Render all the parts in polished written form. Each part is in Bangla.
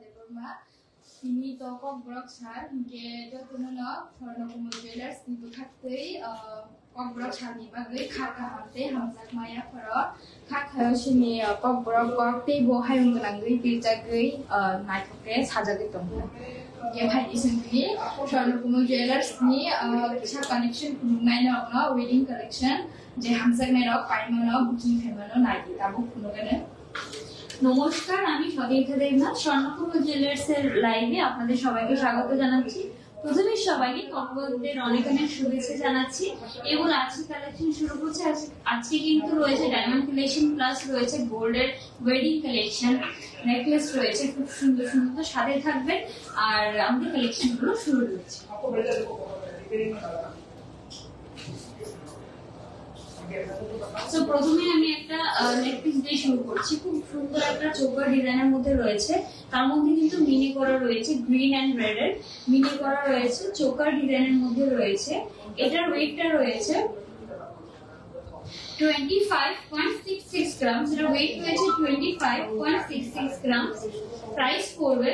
Deborma. Ini toko Broksar, ke jotono Swarnakumal Jewellers itu katai kok Broksar ni bagai kata hamte hamzat maya paro kak sini kok Brok kok tebo hayung menanggai pijagai naik ke saja gitu. Yang hari ini Swarnakumal Jewellers ni kisah connection kunungai na wedding collection je hamzat maya paimano booking paimano naik tabu kunungan. নমস্কার, আমি সদীক্ষা দেবনাথ স্বর্ণকুমার জুয়েলার্স এর লাইভে আপনাদের সবাইকে স্বাগত জানাচ্ছি। প্রথমে সবাইকে কর্মকর্তাদের অনেক অনেক শুভেচ্ছা জানাচ্ছি এবং আজকে কালেকশন শুরু করছে। আজকে কিন্তু রয়েছে ডায়মন্ড কালেকশন প্লাস রয়েছে গোল্ডের ওয়েডিং কালেকশন, নেকলেস রয়েছে খুব সুন্দর সুন্দর, সাথে থাকবেন আর আমাদের কালেকশন গুলো শুরু করছি। তো প্রথমে আমি একটা নেকপিস দিয়ে শুরু করছি। খুব সুন্দর একটা চোকার ডিজাইনের মধ্যে রয়েছে, তার মধ্যে কিন্তু মিনি করা রয়েছে, গ্রিন এন্ড রেড এর মিনি করা রয়েছে, চোকার ডিজাইনের মধ্যে রয়েছে। এটার ওয়েটটা রয়েছে 25.66 গ্রাম, যেটা ওয়েট রয়েছে 25.66 গ্রাম। প্রাইস পড়বে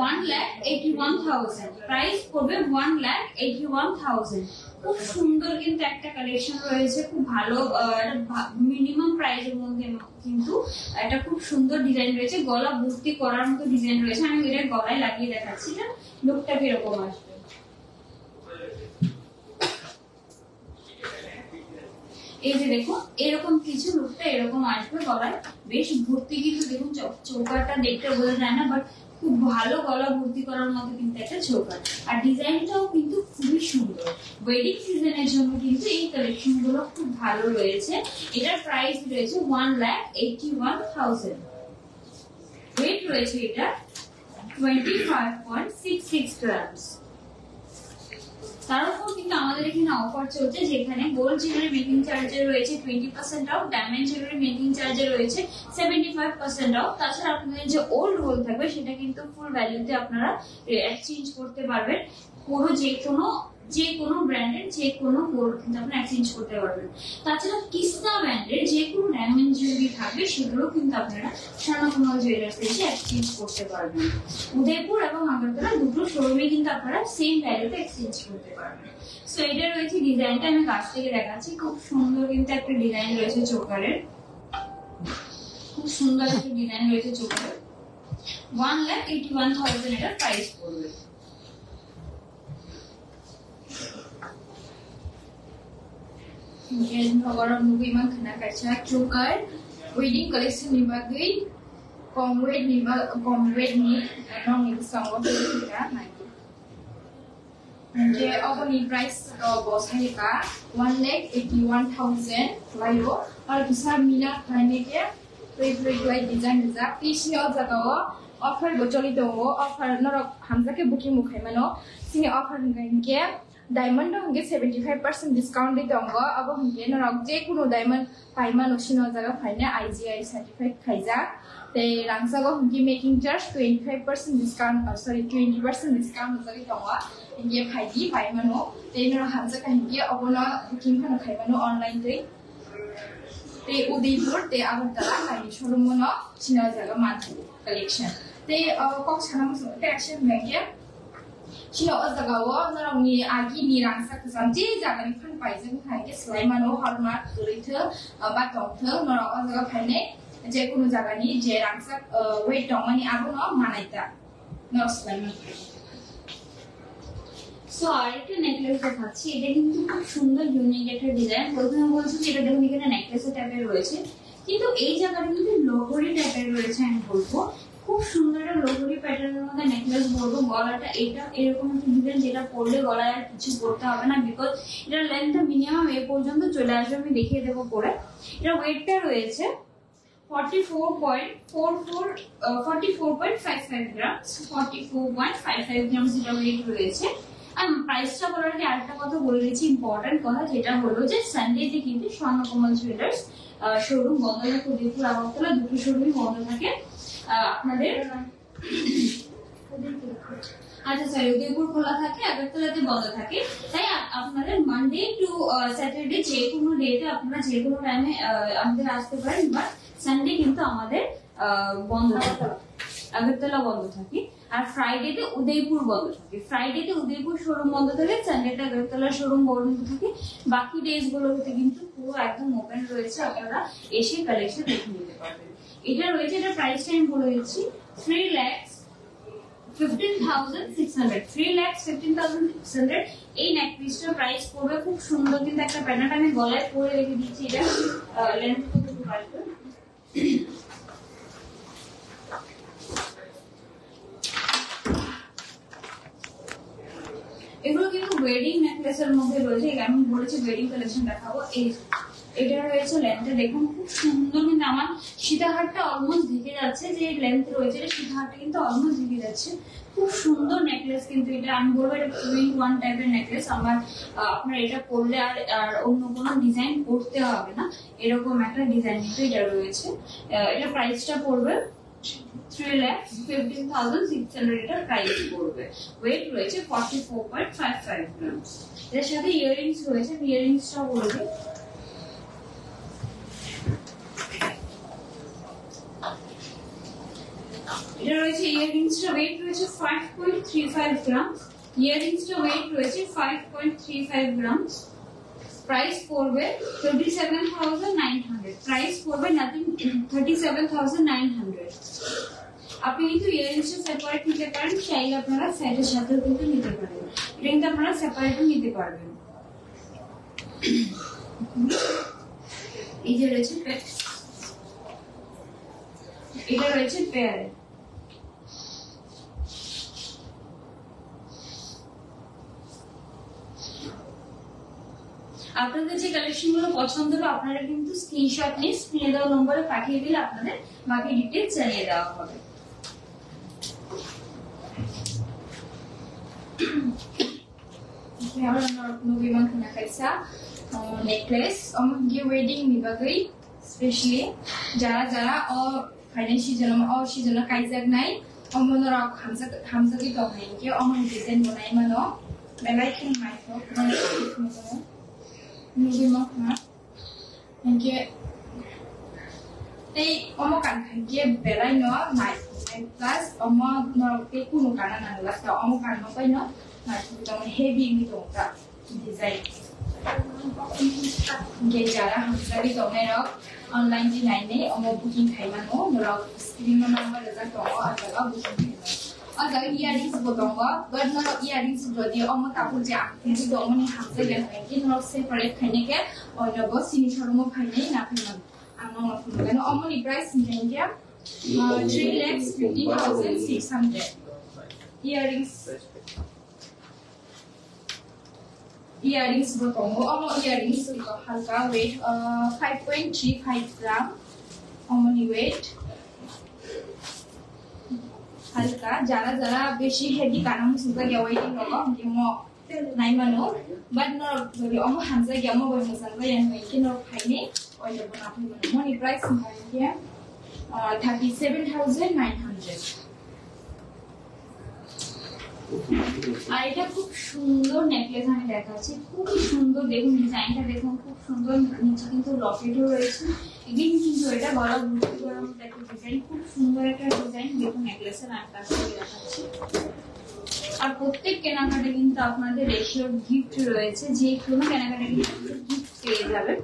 1,81,000, প্রাইস পড়বে 1,81,000। খুব সুন্দর কিন্তু একটা কালেকশন রয়েছে, খুব ভালো মিনিমাম প্রাইসের মধ্যে কিন্তু একটা খুব সুন্দর ডিজাইন রয়েছে, গলা ভর্তি করার মতো ডিজাইন রয়েছে। আমি এটা গলায় লাগিয়ে দেখাচ্ছি, এটা লুকটা কিরকম আসবে। এই যে দেখুন এরকম কিছু লুকটা এরকম আসবে গলায়, বেশ ভর্তি কিন্তু দেখুন চৌকারটা দেখতে বোঝা যায় না, বাট খুব ভালো গলা ভর্তি করার মতো কিন্তু একটা চৌকার, আর ডিজাইনটাও কিন্তু খুবই সুন্দর। ওয়েডিং সিজনের জন্য কিন্তু এই কালেকশন গুলো খুব ভালো রয়েছে। এটার প্রাইস রয়েছে 1,81,000। ওয়েট রয়েছে এটা 25.66 গ্রামস। তার উপর কিন্তু আমাদের এখানে অফার চলছে, যেখানে গোল্ড জুয়েলারি মেকিং চার্জে রয়েছে 20% অফ, ডায়মন্ড জুয়েলারি মেকিং চার্জে রয়েছে 75% অফ। তাছাড়া আপনাদের যে ওল্ড গোল্ড থাকবে সেটা কিন্তু ফুল ভ্যালুতে আপনারা এক্সচেঞ্জ করতে পারবেন। পুরো যে কোনো ব্র্যান্ডের যে কোনো গোল্ড কিন্তু আপনারা এক্সচেঞ্জ করতে পারবেন। তাছাড়া কিস্তা ব্র্যান্ডের যে কোনো ডায়মন্ড জুয়েলারি থাকবে সেগুলো কিন্তু আপনারা স্বর্ণকুমার জুয়েলার্স এসে এক্সচেঞ্জ করতে পারবেন। উদয়পুর এবং আগরতলা দুটো শোরুমে কিন্তু আপনারা সেম ভ্যালুতে এক্সচেঞ্জ করতে পারবেন। সো এটা রয়েছে ডিজাইনটা, আমি কাছ থেকে দেখাচ্ছি। খুব সুন্দর কিন্তু একটা ডিজাইন রয়েছে চোকারের, খুব সুন্দর একটা ডিজাইন রয়েছে চোকারের। 1,81,000 এটার প্রাইস পড়বে। Orang mungkin memang kena kaca cokar wedding collection ni bagai comrade ni non ni sama kita nanti. Jadi apa ni price bos hari ka 1,81,000 lalu. और दूसरा मीना खाने के प्री डिजाइन जा पीछे और जगह ऑफर बचोली तो ऑफर नर हम जाके बुकिंग मुखे मनो सिने ऑफर के डायमंड होंगे 75% डिस्काउंट दे दोंगो। अब होंगे नरक जे कुनो डायमंड पाइमा नोशिनो जगह फाइने IGI सर्टिफाइड खाइजा ते रांगसागो होंगे मेकिंग चार्ज 25% डिस्काउंट 20% डिस्काउंट जगह दोंगो। ये फाइदी पाइमानो ते नरक हम जाके होंगे अबोना बुकिंग खानो खाइमानो ऑनलाइन ते उदयपुर ते আগরতলা लाइन शोरूम मनो चिना जगह माथि कलेक्शन ते कक छानाम ते action बेंगे Cina ozagawa narangni agi ni rangsa kesamji jagani fan paijeng hange selaimano hallmark guritheu ba tongtheu nora ozaga phaine je kono jagani je rangsa weight tongmani abono manaita nora selaiman। So আরেকটা নেকলেস দেখাচ্ছি, এটা কিন্তু খুব সুন্দর ইউনিক একটা ডিজাইন। প্রথমে বলছি যে এটা দেখুন এখানে নেকলেসের টাইপের রয়েছে, কিন্তু এই জায়গাটা কিন্তু লোহরি টাইপের রয়েছে। আমি বলবো খুব সুন্দর একটা লোহরি প্যাটার্নের মধ্যে নেকলেস বলবো। গলাটা এটা এরকম একটা ডিজাইন যেটা পরলে গলায় আর কিছু করতে হবে না, বিকজ এটার লেন্থটা মিনিমাম এ পর্যন্ত চলে আসবে। আমি দেখিয়ে দেবো পরে। এটা ওয়েটটা রয়েছে 44.55 গ্রাম, 44.55 গ্রাম যেটা ওয়েট রয়েছে। আর প্রাইসটা বলার আগে আরেকটা কথা বলে দিচ্ছি, ইম্পর্টেন্ট কথা, যেটা হলো যে সানডেতে কিন্তু স্বর্ণকুমার জুয়েলার্স শোরুম বন্ধ থাকে। উদয়পুর আগরতলা দুটো শোরুমই বন্ধ থাকে আপনাদের। আচ্ছা সরি, উদয়পুর খোলা থাকে, আগরতলাতে বন্ধ থাকে। তাই আপনাদের মানডে টু স্যাটারডে যে কোনো ডেতে আপনারা যে কোনো টাইমে আমাদের আসতে পারেন, বাট সানডে কিন্তু আমাদের বন্ধ থাকে, আগরতলা বন্ধ থাকে। আর ফ্রাইডেতে উদয়পুর বন্ধ থাকে। ফ্রাইডেতে উদয়পুর শোরুম বন্ধ থাকে, সানডেতে আগরতলা শোরুম বন্ধ থাকে। বাকি ডেজ গুলোতে কিন্তু পুরো একদম ওপেন রয়েছে, আপনারা এসে কালেকশন দেখে নিতে পারবেন। এটা রয়েছে, এটা প্রাইসটা আমি বলে দিচ্ছি, 3,15,600, 3,15,600। এই নেকপিসটার প্রাইস পড়বে, খুব সুন্দর কিন্তু একটা প্যাটার্ন, আমি গলায় পরে রেখে দিচ্ছি। এটা লেন্থ কতটুকু আসবে, এগুলো কিন্তু ওয়েডিং নেকলেসের মধ্যে রয়েছে। আমি বলেছি ওয়েডিং কালেকশন দেখাবো। এটা রয়েছে লেন্থে, দেখুন খুব সুন্দর, কিন্তু আমার সীতাহারটা অলমোস্ট ঢেকে যাচ্ছে, যে লেন্থ রয়েছে সীতাহারটা কিন্তু অলমোস্ট ঢেকে যাচ্ছে। খুব সুন্দর নেকলেস কিন্তু এটা, আমি বলবো এটা 2-in-1 টাইপের নেকলেস। আপনার এটা পরলে আর অন্য কোনো ডিজাইন করতে হবে না, এরকম একটা ডিজাইন কিন্তু এটা রয়েছে। এটা প্রাইসটা পড়বে 3,15,600, এটা প্রাইস পড়বে। ওয়েট রয়েছে 44.55 গ্রাম। এর সাথে ইয়াররিংস রয়েছে, ইয়াররিংসটা বলবে এটা রয়েছে। ইয়াররিংসটা ওয়েট রয়েছে 5.35 গ্রাম। ইয়াররিংসটা ওয়েট রয়েছে 5.35 গ্রাম। প্রাইস পড়বে 37,900, প্রাইস পড়বে নাথিং 37,900। আপনি কিন্তু ইয়াররিংসটা সেপারেট নিতে পারেন, চাইলে আপনারা সেটের সাথেও কিন্তু নিতে পারেন। এটা কিন্তু আপনারা সেপারেটও নিতে পারবেন। এই যে রয়েছে, এটা রয়েছে পেয়ারে। আপনাদের যে কালেকশন গুলো পছন্দ হলো, আপনারা কিন্তু স্ক্রিনশট নিয়ে স্ক্রিনে দেওয়া নম্বরে পাঠিয়ে দিলে আপনাদের বাকি ডিটেইলস জানিয়ে দেওয়া হবে। नेकलेस वेडिंग स्पेशली जरा जरा फाइनेंस सीजन सीजन काइजागनाय अमनरक हामजागि दंनायनि अमन डिजाइन बनाय मानो बेलायखिन माइखौ नुबि मखना इनके ते अमो कानखानके बेलाय न माइखौ प्लस अमो नरके कुनु काना नांला ता अमो काननो बायनो माइखौ दं हेवी नि दंता डिजाइन के जरा हामजागि दंनायरक online di naine omo booking khaimano norok screen number za tongo ajaga booking ajaga earrings bo tongo but norok earrings jodi omo kapur je akti tongo ni hamse gen ki norok separate khaineke onobo sini shoromo khainai na phaiman amno ngano omo ni price ngengia 3,50,600 earrings बोतोंगो अमो earrings को हल्का वेट 5.35 ग्राम अमोनी वेट हल्का जरा जरा बेशी हेवी काना मुसुगा गेवाइटिंग लगा गेमो नाइमानो बट न जदि अमो हामजा गेमो बय मोजां जाया होय न फाइने ओइले बना फैमोन मनि प्राइस होय 37,900 আর এটা খুব সুন্দর নেকলেস আমি দেখাচ্ছি, খুব সুন্দর, দেখুন ডিজাইনটা দেখুন খুব সুন্দর, নিচে কিন্তু লকেটও রয়েছে। এগেইন কিন্তু এটা গলা ভর্তি করার মতো একটা ডিজাইন, খুব সুন্দর একটা ডিজাইন। দেখুন নেকলেসের আর কাছে দেখাচ্ছি। আর প্রত্যেক কেনাকাটা কিন্তু আপনাদের রেশিওর গিফট রয়েছে, যে কোনো কেনাকাটা কিন্তু গিফট পেয়ে যাবেন।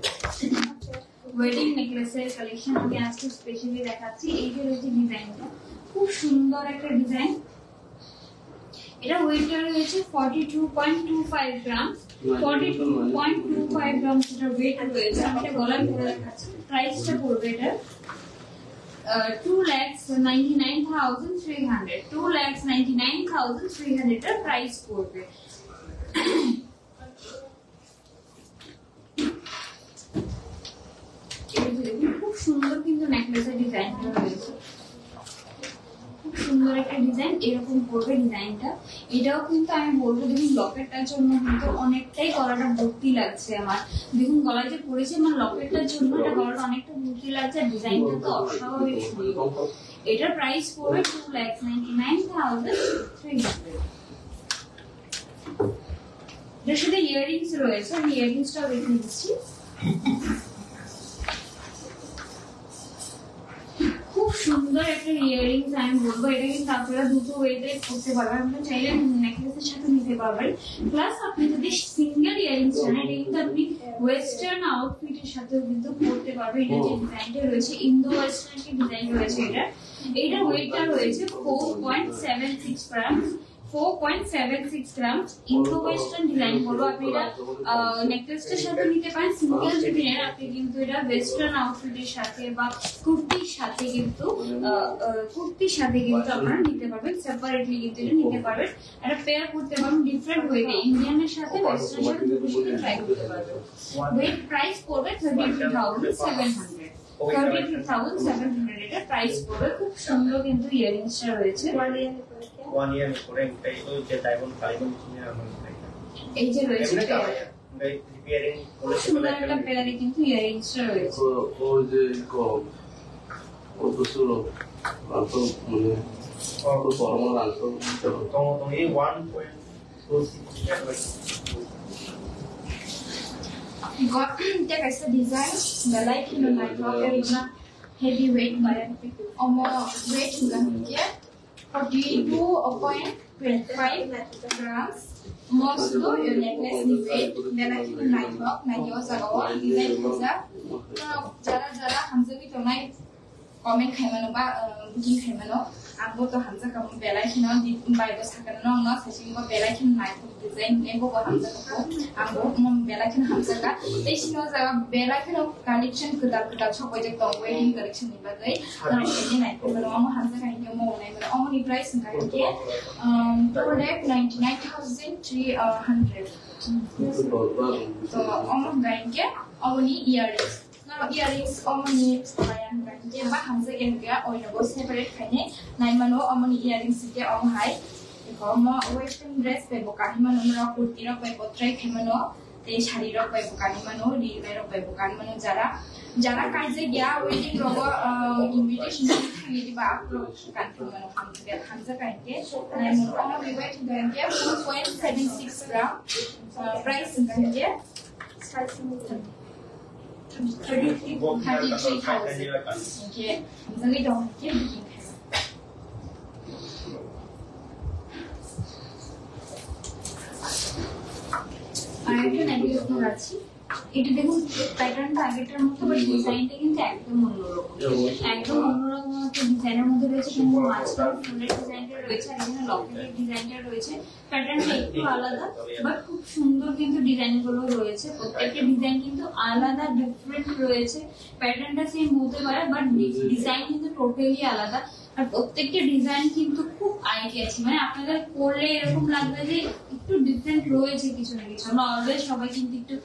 ওয়েডিং নেকলেসের কালেকশন আমি আজকে স্পেশালি দেখাচ্ছি। এই যে রয়েছে ডিজাইনটা, খুব সুন্দর একটা ডিজাইন। এটা ওয়েটটা রয়েছে 42.25 গ্রাম, 42.25 গ্রাম এটা ওয়েট রয়েছে। আমি এটা গলায় পরে দেখাচ্ছি। প্রাইসটা পড়বে এটা 2,99,300, 2,99,300 এর প্রাইস পড়বে। খুব সুন্দর কিন্তু নেকলেসের ডিজাইনটা রয়েছে, খুব সুন্দর একটা ডিজাইন, এরকম পড়বে ডিজাইনটা। এটাও কিন্তু আমি বলবো দেখুন লকেটটার জন্য কিন্তু অনেকটাই গলাটা ভর্তি লাগছে আমার। দেখুন গলায় যে পড়েছে আমার লকেটটার জন্য এটা গলাটা অনেকটা ভর্তি লাগছে, আর ডিজাইনটা তো অস্বাভাবিক সুন্দর। এটার প্রাইস পড়বে 2,99,300। এটার সাথে ইয়াররিংস রয়েছে, আমি ইয়াররিংসটাও দেখে দিচ্ছি। সুন্দর একটা ইয়ারিংস আমি বলবো, এটা কিন্তু আপনারা দুটো ওয়েতে করতে পারবেন, আপনি চাইলে নেকলেসের সাথে নিতে পারবেন। প্লাস আপনি যদি সিঙ্গেল ইয়ারিংস চান, এটা কিন্তু আপনি ওয়েস্টার্ন আউটফিটের সাথেও কিন্তু পরতে পারবেন। এটা যে ডিজাইনটা রয়েছে ইন্দো ওয়েস্টার্ন যে ডিজাইন রয়েছে, এটা ওয়েটটা রয়েছে 4.76 গ্রাম, 4.76 গ্রাম ইন্দো ওয়েস্টার্ন ডিজাইন বলো। আপনি এটা নেকলেসটার সাথে নিতে পারেন, সিঙ্গেল যদি নেন আপনি কিন্তু এটা ওয়েস্টার্ন আউটফিটের সাথে বা কুর্তির সাথে কিন্তু আপনারা নিতে পারবেন, সেপারেটলি কিন্তু এটা নিতে পারবেন, এটা পেয়ার করতে পারবেন ডিফারেন্ট ওয়েতে, ইন্ডিয়ানের সাথে ওয়েস্টার্নের সাথে দুটোর সাথে ট্রাই করতে পারবেন। ওয়েট প্রাইস পড়বে 32,700, 32,700 এটা প্রাইস পড়বে। খুব সুন্দর কিন্তু ইয়ারিংসটা রয়েছে, 1 year করে এই তো যে ডায়মন্ড কালেকশন নিয়ে আমরা এই যে রয়েছে রিপেয়ারিং করে সুন্দর একটা পেয়ারে কিন্তু ইয়ারিংসটা রয়েছে। ও যে কত সুলো আলতো মানে কত ফর্মাল আলতো তো এই 1.46 Got der ganze Design, der Leichen und ein heavyweight by weight hier 42.25 grams. Most of your necklace ni weight, der Leichen und ein design bisa. Jara hamza gitu naik komen kaimano ba booking kaimano. Aku to hamza kamu belaikin on di Bible sakan no sesi ko belaikin naik design nebo ko hamza ko aku mom belaikin hamza ka sino sa belaikin collection kedap chokoy je tong wedding collection ni bagai na ini naik ko mo hamza ka hindi mo naik mo ni price ka ke 4,99,300 so almost gain ke only earrings earrings omoni sayan ke ba hamza ke ga oino go separate khane nai mano omoni earrings ke om hai ko mo western dress pe bokani mano ro kurti ro pe potrai khemano te shari ro pe bokani mano di ro pe bokani mano jara kaije gya wedding ro invitation thani di ba apro kan mano hamza kan ke nai mo omoni weight gan ke 4.76 gram price gan ke 33,000 okay jadi dong ke bikin আর একটা নেকলেস ধরে আছি, এটা দেখুন প্যাটার্নটা আগেরটার মতো বাট ডিজাইনটা কিন্তু একদম অন্যরকম, একদম অন্যরকম একটা ডিজাইনের মধ্যে রয়েছে, কিন্তু মাঝখানে ফুলের ডিজাইনটা রয়েছে আর এখানে লকেটের ডিজাইনটা রয়েছে। প্যাটার্নটা একটু আলাদা বাট খুব সুন্দর কিন্তু ডিজাইনগুলো রয়েছে, প্রত্যেকটা ডিজাইন কিন্তু আলাদা ডিফারেন্ট রয়েছে। প্যাটার্নটা সেম হতে পারে বাট ডিজাইন কিন্তু টোটালি আলাদা, আর প্রত্যেকটা ডিজাইন কিন্তু খুব আইডিয়াছি, মানে আপনাদের পরলে এরকম লাগবে যে একটু ডিফারেন্ট রয়েছে কিছু না কিছু। আমরা অলওয়েজ সবাই কিন্তু একটু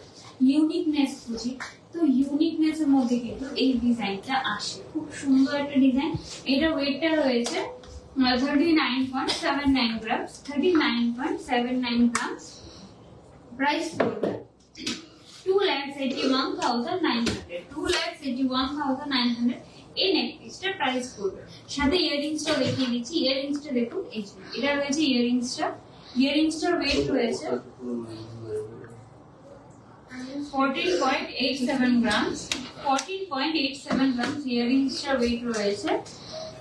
ইউনিকনেস খুঁজি, তো ইউনিকনেস এর মধ্যে কিন্তু এই ডিজাইনটা আসে। খুব সুন্দর একটা ডিজাইন। এটা ওয়েটটা রয়েছে 39.79 গ্রামস, 39.79 গ্রামস। প্রাইস পড়বে 2,81,900, 2,81,900 এই নেকলেসটা প্রাইস পড়বে। সাথে ইয়ারিংসটা দেখিয়ে দিচ্ছি, ইয়ারিংসটা দেখুন, এই যে এটা রয়েছে ইয়ারিংসটার ওয়েট রয়েছে 14.87 grams, 14.87 grams ইয়ারিংসটার ওয়েট রয়েছে।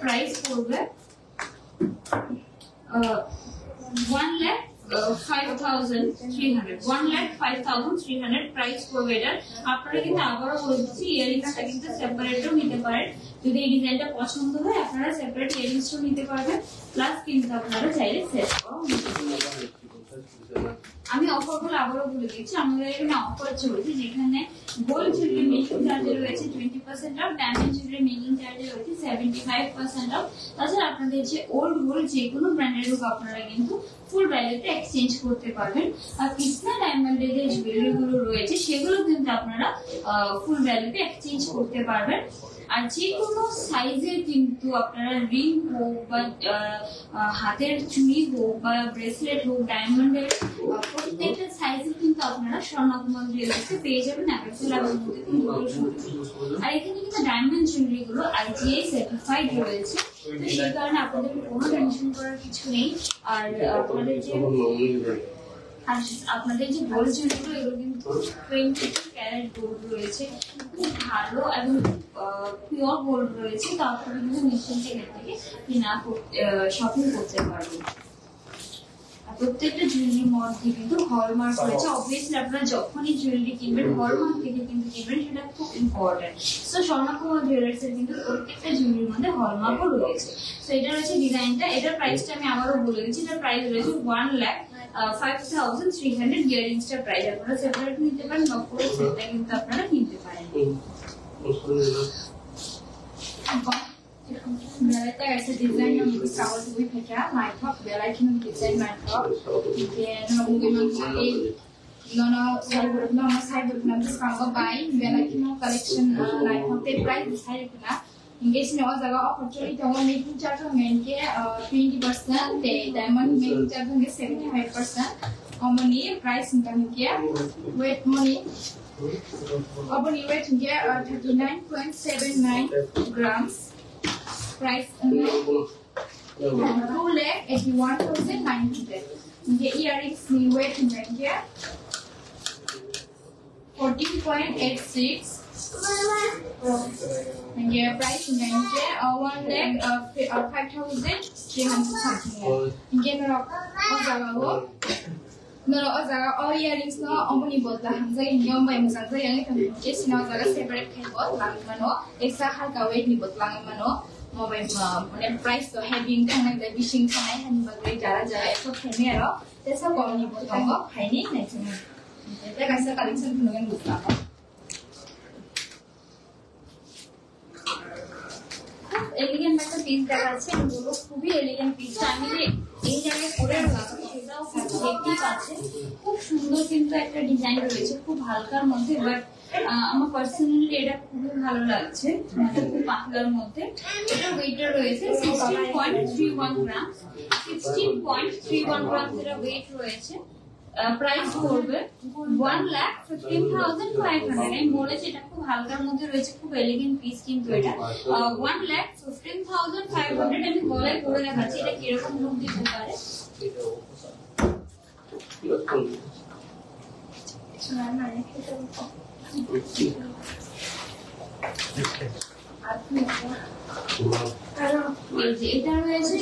প্রাইস পড়বে 1,05,300, 1,05,300 প্রাইস পড়বে এটা। আপনারা কিন্তু আবারও বলে দিচ্ছি ইয়ারিংসটা কিন্তু সেপারেটও নিতে পারেন, যদি এই ডিজাইনটা পছন্দ হয় আপনারা সেপারেট ইয়ারিংসও নিতে পারবেন, প্লাস কিন্তু আপনারা চাইলে সেট করাও নিতে পারবেন। আমি অফারগুলো আবারও বলে দিচ্ছি, আমাদের এখানে অফার চলছে যেখানে গোল্ড জুয়েলারি মেকিং চার্জে রয়েছে 20% অফ, ডায়মন্ড জুয়েলারি মেকিং চার্জে রয়েছে 75% অফ। তাছাড়া আপনাদের যে ওল্ড গোল্ড যে কোনো ব্র্যান্ডের হোক আপনারা কিন্তু ফুল ভ্যালুতে এক্সচেঞ্জ করতে পারবেন। আর কৃষ্ণা ডায়মন্ডের যে জুয়েলারি গুলো রয়েছে সেগুলো কিন্তু আপনারা ফুল ভ্যালুতে এক্সচেঞ্জ করতে পারবেন। আর যে কোনো সাইজের কিন্তু আপনারা রিং হোক বা হাতের চুড়ি হোক বা ব্রেসলেট হোক ডায়মন্ডের প্রত্যেকটা সাইজের কিন্তু আপনারা স্বর্ণকুমার জুয়েলার্সে পেয়ে যাবেন অ্যাভেলেবল মধ্যে কিন্তু। আর এখানে কিন্তু ডায়মন্ড জুয়েলারি গুলো IGI সার্টিফাইড রয়েছে, তো সেই কারণে আপনাদের কোনো টেনশন করার কিছু নেই। আর আপনাদের যে আর আপনাদের যে গোল্ড জুয়েলারি এগুলো কিন্তু 22 ক্যারেট গোল্ড রয়েছে, খুব ভালো এবং পিওর গোল্ড রয়েছে। তো আপনারা কিন্তু নিশ্চিন্তে এখান থেকে শপিং করতে পারবেন। প্রত্যেকটা জুয়েলারি মধ্যে কিন্তু হলমার্ক রয়েছে। অবভিয়াসলি আপনারা যখনই জুয়েলারি কিনবেন হলমার্ক থেকে কিন্তু কিনবেন, সেটা খুব ইম্পর্টেন্ট। সো স্বর্ণকুমার জুয়েলার্স এর কিন্তু প্রত্যেকটা জুয়েলারির মধ্যে হলমার্কও রয়েছে। সো এটা রয়েছে ডিজাইনটা। এটার প্রাইসটা আমি আবারও বলে দিচ্ছি, এটার প্রাইস রয়েছে 1,05,300 ইয়ারিংসটার প্রাইস। আপনারা সেপারেট নিতে পারেন বা পুরো সেটটা কিন্তু আপনারা কিনতে পারেন। Belai kasi design ng isawal tuwi kaya naithok belai kin design naithok then mungkin mangkali nono cyber na discount buy belai kin collection naithok te price sai kuna engage ne jaga opportunity to making charge menke 20% te diamond making charge nge 75% omoni price nge weight money omoni weight nge 39.79 grams. Price 2,81,900. The earrings new weight in here 14.86. And the price in here 1,05,300 something. Again, no, all earrings no only both the hands in your way, Muzanga, and just now the separate cable, Langmano, extra halka weight, but Langmano. মানে প্রাইস তো হেভি ইনকাম দে বিশিং খাই হানি বাগরে যারা যারা এত ফেমেরো তেসা কমনি বলতাম খাইনি নেক্সট এটা কাছে কালেকশন শুনবেন বুঝলাম এলিগেন্ট একটা পিস দেখাচ্ছে, এগুলো খুবই এলিগেন্ট পিস। আমি যে এই জায়গায় করে রাখলাম সেটাও দেখতেই পাচ্ছেন, খুব সুন্দর কিন্তু একটা ডিজাইন রয়েছে, খুব হালকার মধ্যে। বাট আমার পার্সোনালি এটা খুবই ভালো লাগছে, খুব পাতলার মধ্যে। এটা ওয়েট রয়েছে 16.31 গ্রাম, 16.31 গ্রাম এর ওয়েট রয়েছে। প্রাইস পড়বে 1,15,500। আমি বলেছি এটা খুব হালকার মধ্যে রয়েছে, খুব এলিগেন্ট পিস কিন্তু এটা 1,15,500। আমি গলায় পরে দেখাচ্ছি এটা কিরকম লুক দিতে পারে। এটা রয়েছে,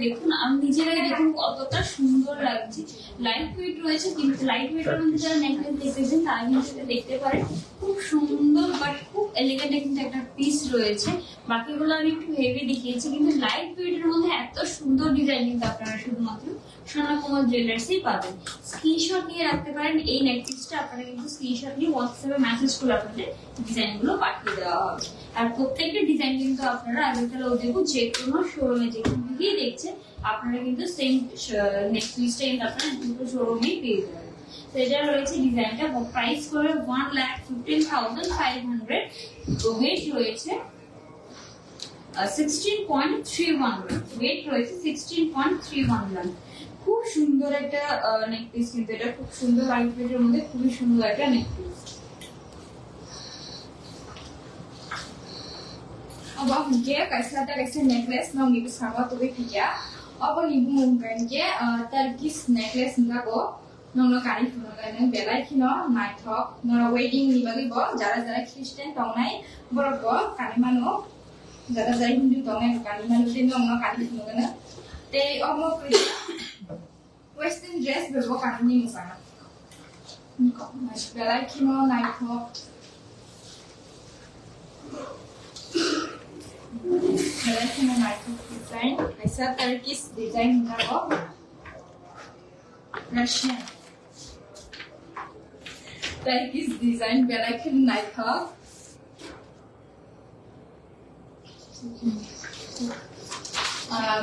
দেখুন আমি নিজেরাই দেখুন কতটা সুন্দর লাগছে। লাইট ওয়েট রয়েছে, কিন্তু লাইট ওয়েটের মধ্যে যারা নেকলেস দেখতেছেন তারা কিন্তু সেটা দেখতে পারেন। খুব সুন্দর বাট খুব এলিগেন্ট কিন্তু একটা পিস রয়েছে। বাকিগুলো আমি একটু হেভি দেখিয়েছি, কিন্তু লাইট ওয়েটের মধ্যে এত সুন্দর ডিজাইন কিন্তু আপনারা শুধুমাত্র স্বর্ণকুমার জুয়েলার্সই পাবেন। স্ক্রিনশট নিয়ে রাখতে পারেন এই নেক পিসটা, আপনারা কিন্তু স্ক্রিনশট নিয়ে হোয়াটসঅ্যাপে মেসেজ করে আপনাদের ডিজাইনগুলো পাঠিয়ে দেওয়া হবে। আর প্রত্যেকটা ডিজাইন কিন্তু আপনারা আগেরকালেও দেখুন যে কোনো শোরুমে যেখান থেকেই দেখছেন আপনারা কিন্তু সেম নেক পিসটা কিন্তু আপনারা দুটো শোরুমেই পেয়ে যাবেন। তো এটা রয়েছে ডিজাইনটা, প্রাইস করে 1,15,500। ওয়েট রয়েছে 16.31 গ্রাম, ওয়েট রয়েছে 16.31 গ্রাম। খুব সুন্দর একটা নেক পিস কিন্তু এটা, খুব সুন্দর লাইট ওয়েটের মধ্যে খুবই সুন্দর একটা নেক পিস। अब हमके कैसा नेकलेस ना उन्हीं बिस्कावा तो भी किया। अब उन्हीं बुमंगन के टर्किश नेकलेस निकागो नंगलो कानी फुनगन बेलाय किनो नाइथक नरा वेडिंग निबागि बो जारा जारा ख्रिस्टियान तंगनाय बरको कानी मानो जारा जारा हिंदू तंगनाय कानी मानो ते नंगलो कानी फुनगन ते अब वेस्टार्न ड्रेस बेबो कानी नि मुसाना बेलाय किनो नाइथक Belah kena naikkan design, ऐसा Turkish design निकालो, Russian Turkish design belah kena naikkan,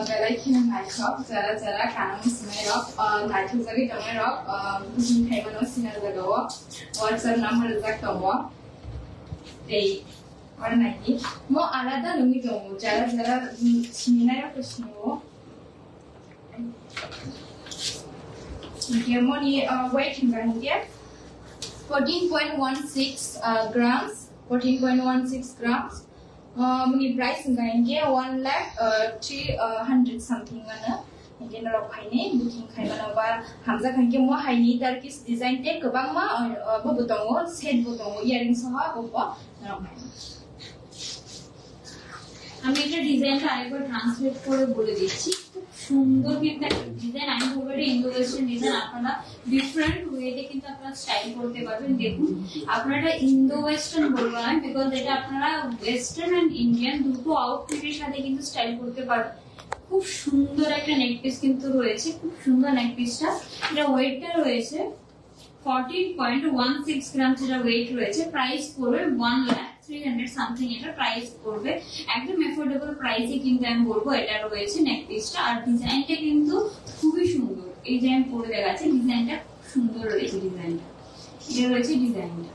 belah kena naikkan, jara kanan semerok, naikkan jadi damerok, bukan kayak mana sinar jagawa, WhatsApp number jagawa, और नहीं वो आलादा लुंगी दूँगा ज़रा ज़रा छीना या कुछ नहीं वो ये Moni weight इंगाएंगे 14.16 grams 14.16 grams Moni price इंगाएंगे 1,300 something वाला Again, rock high booking Kaimanoba, Hamza can give more high need Turkish design take Kabama or Bobotongo, set Botongo, earrings of Bobo, no. আমি এটা ডিজাইনটা আরেকবার ট্রান্সলেট করে বলে দিচ্ছি খুব সুন্দর কিন্তু একটা ডিজাইন আমি বলবো এটা ইন্দো ওয়েস্টার্ন ডিজাইন আপনারা ডিফারেন্ট ওয়েতে কিন্তু আপনারা স্টাইল করতে পারবেন দেখুন আপনারা এটা ইন্দো ওয়েস্টার্ন বলবো না বিকজ এটা আপনারা ওয়েস্টার্ন এন্ড ইন্ডিয়ান দুটো আউটফিটের সাথে কিন্তু স্টাইল করতে পারবেন খুব সুন্দর একটা নেক পিস কিন্তু রয়েছে খুব সুন্দর নেক পিসটা এটা ওয়েটটা রয়েছে 14.16 গ্রাম যেটা ওয়েট রয়েছে প্রাইস পড়বে 1,300 সামথিং এটা প্রাইস পড়বে একদম এফোর্ডেবল প্রাইসে কিন্তু আমি বলবো এটা রয়েছে নেক পিসটা আর ডিজাইনটা কিন্তু খুবই সুন্দর এই যে আমি পরে দেখাচ্ছি ডিজাইনটা খুব সুন্দর রয়েছে ডিজাইনটা এটা রয়েছে ডিজাইনটা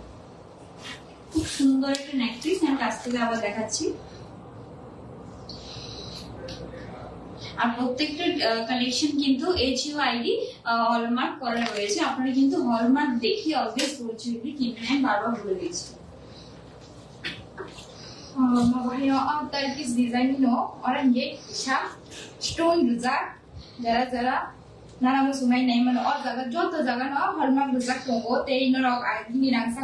খুব সুন্দর একটা নেক পিস আমি কাছ থেকে আবার দেখাচ্ছি আর প্রত্যেকটা কালেকশন কিন্তু HUID হলমার্ক করা রয়েছে আপনারা কিন্তু হলমার্ক দেখি অলওয়েজ গোল্ড জুয়েলারি কিনবেন আমি বারবার বলে দিচ্ছি Turkish design orang ye stone rujak jara nana musumai nai man or joto jaga no hallmark rujak tongo te inorok agini rangsa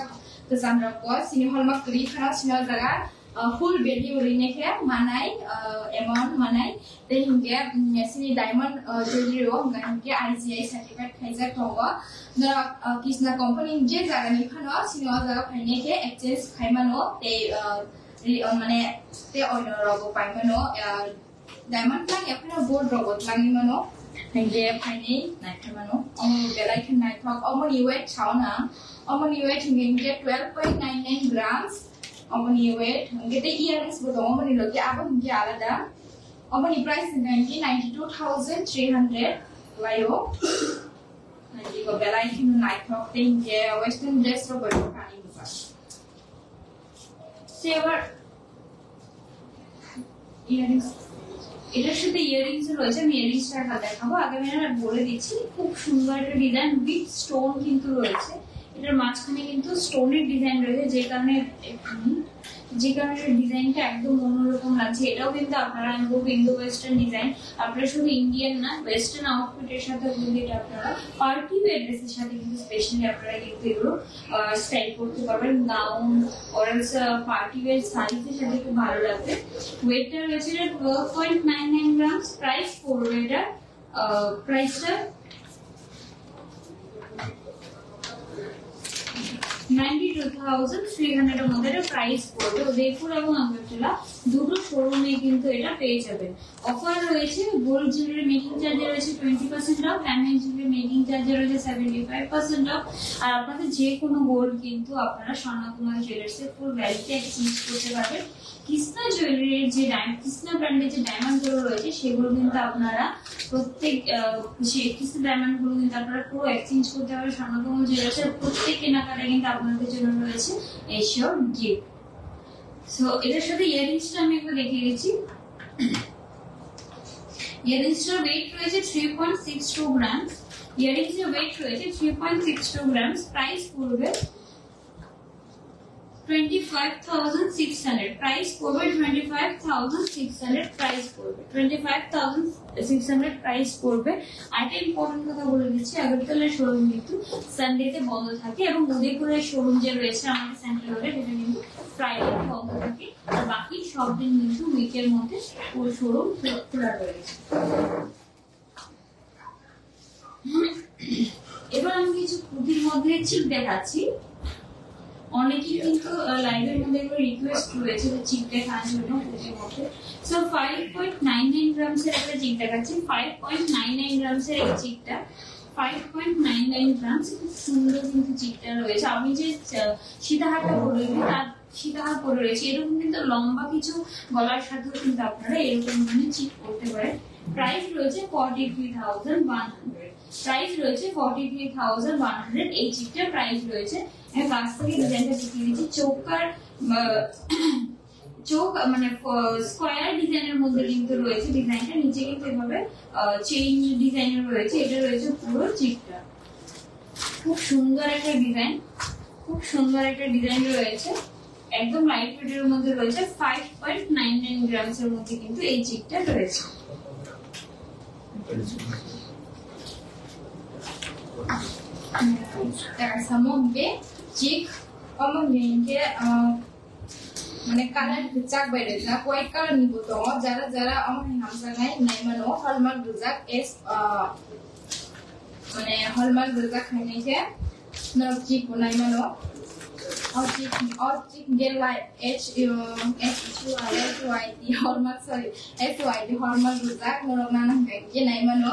kesan roko sini hallmark kri khana sini jaga full value rineke manai amount manai te hinge sini diamond jewelry ro hinge IGI certificate khaijak tongo na kisna company je jaga ni khano sini jaga phaineke exchange khaimano te মানে তে অন্য রব পাইমানো ডায়মন্ড লাং এফনা গোল্ড রবট লাঙিমানো হাইগে ফাইনি নাইথামানো অমন বেলাইখন নাইথক অমনি ওয়েট ছাওনা অমনি ওয়েট হিংগে 12.99 গ্রামস অমনি ওয়েট হিংগে ইয়ারিংস বদং অমনি লগে আবো হিংগে আলাদা অমনি প্রাইস হিংগে 92,300 লাইও হাইগে বেলাইখন নাইথক তে হিংগে ওয়েস্টার্ন ড্রেস রবট কানি মুসা এবার ইয়ারিংস এটার সাথে ইয়ারিংস রয়েছে আমি ইয়ারিংসটা দেখাবো আগে আমি বলে দিচ্ছি খুব সুন্দর একটা ডিজাইন উইথ স্টোন কিন্তু রয়েছে এটার মাঝখানে কিন্তু স্টোনের ডিজাইন রয়েছে যে কারণে ডিজাইনটা একদম অন্যরকম লাগছে এটাও কিন্তু আপনারা আমি বলবো ইন্দো ওয়েস্টার্ন ডিজাইন আপনারা শুধু ইন্ডিয়ান না ওয়েস্টার্ন আউটফিটের সাথে কিন্তু এটা আপনারা পার্টি ওয়্যার ড্রেসের সাথে কিন্তু স্পেশালি আপনারা কিন্তু এগুলো স্টাইল করতে পারবেন গাউন অরেলস পার্টি ওয়্যার শাড়ির সাথে খুব ভালো লাগবে ওয়েটটা রয়েছে 12.99 গ্রাম প্রাইস পড়বে এটা প্রাইসটা 92,300 এর মধ্যে এটা প্রাইস পড়বে উদয়পুর এবং আমরাতলা দুটো শোরুমে কিন্তু এটা পেয়ে যাবেন অফার রয়েছে গোল্ড জুয়েলারি মেকিং চার্জে রয়েছে 20% অফ ডায়মন্ড জুয়েলারি মেকিং চার্জে রয়েছে 75% অফ আর আপনাদের যে কোনো গোল্ড কিন্তু আপনারা স্বর্ণকুমার জুয়েলার্সে ফুল ভ্যালিতে এক্সচেঞ্জ করতে পারবেন কৃষ্ণা জুয়েলারির যে কৃষ্ণা ব্র্যান্ডের যে ডায়মন্ড গুলো রয়েছে সেগুলো কিন্তু আপনারা প্রত্যেক কৃষ্ণা ডায়মন্ড গুলো কিন্তু আপনারা পুরো এক্সচেঞ্জ করতে পারবেন স্বর্ণকুমার জুয়েলার্সের প্রত্যেক কেনাকাটা কিন্তু আপনাদের জন্য রয়েছে এশিওর গিফট সো এটার সাথে ইয়ারিংসটা আমি একটু দেখিয়ে দিচ্ছি ইয়ারিংসটার ওয়েট রয়েছে 3.62 গ্রাম ইয়ারিংসের ওয়েট রয়েছে 3.62 গ্রাম প্রাইস পড়বে 25,600 প্রাইস পড়বে 25,600 প্রাইস পড়বে 25,600 প্রাইস পড়বে আরেকটা ইম্পর্টেন্ট কথা বলে দিচ্ছি আগরতলার শোরুম কিন্তু সানডেতে বন্ধ থাকে এবং উদয়পুরের শোরুম যে রয়েছে আমাদের সেন্ট্রাল রোডে সেটা কিন্তু ফ্রাইডে বন্ধ থাকে আর বাকি সব দিন কিন্তু উইকের মধ্যে পুরো শোরুম খোলা রয়েছে এবার আমি কিছু কুর্তির মধ্যে চিক দেখাচ্ছি অনেকেই কিন্তু লাইভের মধ্যে একটা রিকোয়েস্ট রয়েছে যে চিক দেখানোর জন্য কুর্তির মধ্যে সো 5.99 গ্রামস এর একটা চিক দেখাচ্ছি 5.99 গ্রামস এর এই চিকটা 5.99 গ্রামস খুব সুন্দর কিন্তু চিকটা রয়েছে আমি যে সীতাহারটা পরে তার সীতাহার পরে রয়েছে এরকম কিন্তু লম্বা কিছু গলার সাথেও কিন্তু আপনারা এরকম মানে চিক করতে পারেন প্রাইস রয়েছে 43,100 প্রাইস রয়েছে 43,100 এই চিকটার প্রাইস রয়েছে আমি কাছ থেকে ডিজাইনটা দেখিয়ে দিচ্ছি চোখ মানে স্কোয়ার ডিজাইনের মধ্যে কিন্তু রয়েছে ডিজাইনটা নিচে কিন্তু এভাবে চেইন ডিজাইনের রয়েছে এটা রয়েছে পুরো চিকটা খুব সুন্দর একটা ডিজাইন রয়েছে একদম লাইট ওয়েটের মধ্যে রয়েছে 5.99 গ্রামস এর মধ্যে কিন্তু এই চিকটা রয়েছে Samonge chick omonge মানে কালার রিজাক বাইরে যা হোয়াইট কালার নিব তো যারা যারা আমার হামসা গায় নাইমানো হলমার্ক রিজাক এস মানে হলমার্ক রিজাক খাইনেছে নর চিক নাইমানো और चिक गेल light H YT hormone sorry SYT hormone রিজাক নরনা নাঙ্গে নাইমানো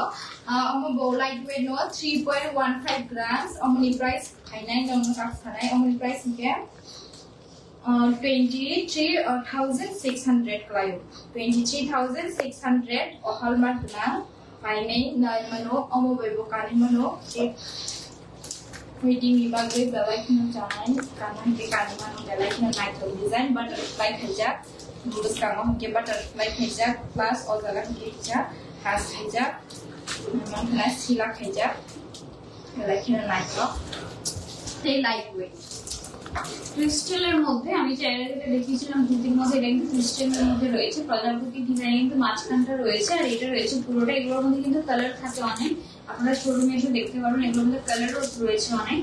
अमो बो लाइट वेट नो 3.15 ग्राम्स अमनि प्राइस खाइनाय नम कास खानाय अमनि प्राइस के 23,600 क्लायो 23,600 हॉलमार्क ना फाइनाय नाइमानो अमो बेबो कानिमानो एक वेटिंग विभागे बेलायखिनो जानाय कानाय के कानिमानो बेलायखिनो नाइटल डिजाइन बटरफ्लाई खैजा बुस कामा के बटरफ्लाई खैजा प्लस अजाला खैजा हास खैजा मनखना सिला खैजा बेलायखिनो नाइटल ते लाइट वेट ক্রিস্টালের মধ্যে আমি চাইলে যেটা দেখিয়েছিলাম দুটির মধ্যে এটা কিন্তু ক্রিস্টালের মধ্যে রয়েছে প্রজাপতি ডিজাইন কিন্তু মাঝখানটা রয়েছে আর এটা রয়েছে পুরোটা এগুলোর মধ্যে কিন্তু কালার থাকে অনেক আপনারা শোরুমে এসে দেখতে পারবেন এগুলোর মধ্যে কালারও রয়েছে অনেক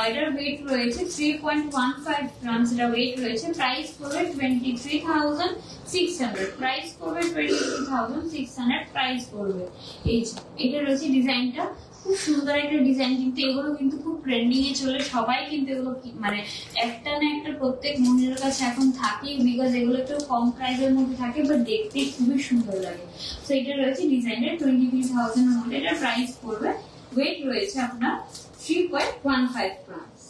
এটার ওয়েট রয়েছে 3.15 গ্রামস এর ওয়েট রয়েছে প্রাইস পড়বে 23,600 প্রাইস পড়বে 23,600 প্রাইস পড়বে এই এটা রয়েছে ডিজাইনটা খুব সুন্দর একটা ডিজাইন কিন্তু এগুলো কিন্তু খুব ট্রেন্ডিং এ চলে সবাই কিন্তু এগুলো মানে একটা না একটা প্রত্যেক মহিলার কাছে এখন থাকে বিকজ এগুলো একটু কম প্রাইসের মধ্যে থাকে বাট দেখতে খুবই সুন্দর লাগে সো এটা রয়েছে ডিজাইনের 23,000 এর মধ্যে এটা প্রাইস পড়বে ওয়েট রয়েছে আপনার 3.15 গ্রামস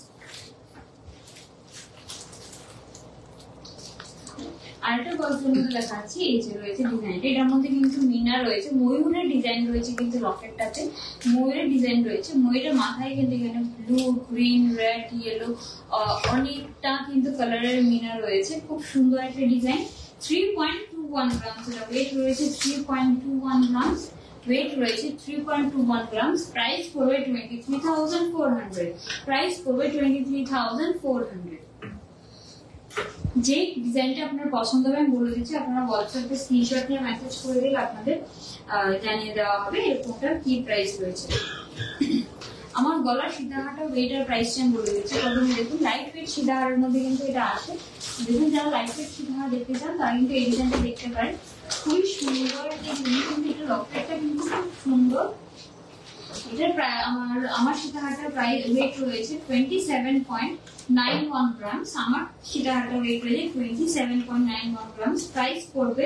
আরেকটা গল্পের মধ্যে দেখাচ্ছি এই যে রয়েছে ডিজাইনটা এটার মধ্যে কিন্তু মিনা রয়েছে ময়ূরের ডিজাইন রয়েছে কিন্তু লকেটটাতে ময়ূরের ডিজাইন রয়েছে ময়ূরের মাথায় কিন্তু এখানে ব্লু গ্রিন রেড ইয়েলো অনেকটা কিন্তু কালারের মিনা রয়েছে খুব সুন্দর একটা ডিজাইন 3.21 গ্রামস এটা ওয়েট রয়েছে 3.21 গ্রামস weight রয়েছে 3.21 grams price পড়বে 23,400 price পড়বে 23,400 যে ডিজাইনটা আপনার পছন্দ হবে আমি বলে দিচ্ছি আপনারা WhatsApp এ স্ক্রিনশট নিয়ে মেসেজ করে দিলে আপনাদের জানিয়ে দেওয়া হবে এরকমটা কি প্রাইস রয়েছে আমার গলার সীতাহারটা ওয়েট আর প্রাইসটা আমি বলে দিচ্ছি প্রথমে দেখুন লাইট ওয়েট সীতাহারের মধ্যে কিন্তু এটা আছে দেখুন যারা লাইট ওয়েট সীতাহার দেখতে চান তারা কিন্তু এই ডিজাইনটা দেখতে পারেন খুবই সুন্দর একটা জিনিস কিন্তু এটা লকেটটা কিন্তু খুব সুন্দর এটা প্রায় আমার সীতাহারটার প্রাইস ওয়েট রয়েছে 27.91 গ্রামস আমার সীতাহারটার ওয়েট রয়েছে 27.91 গ্রামস প্রাইস পড়বে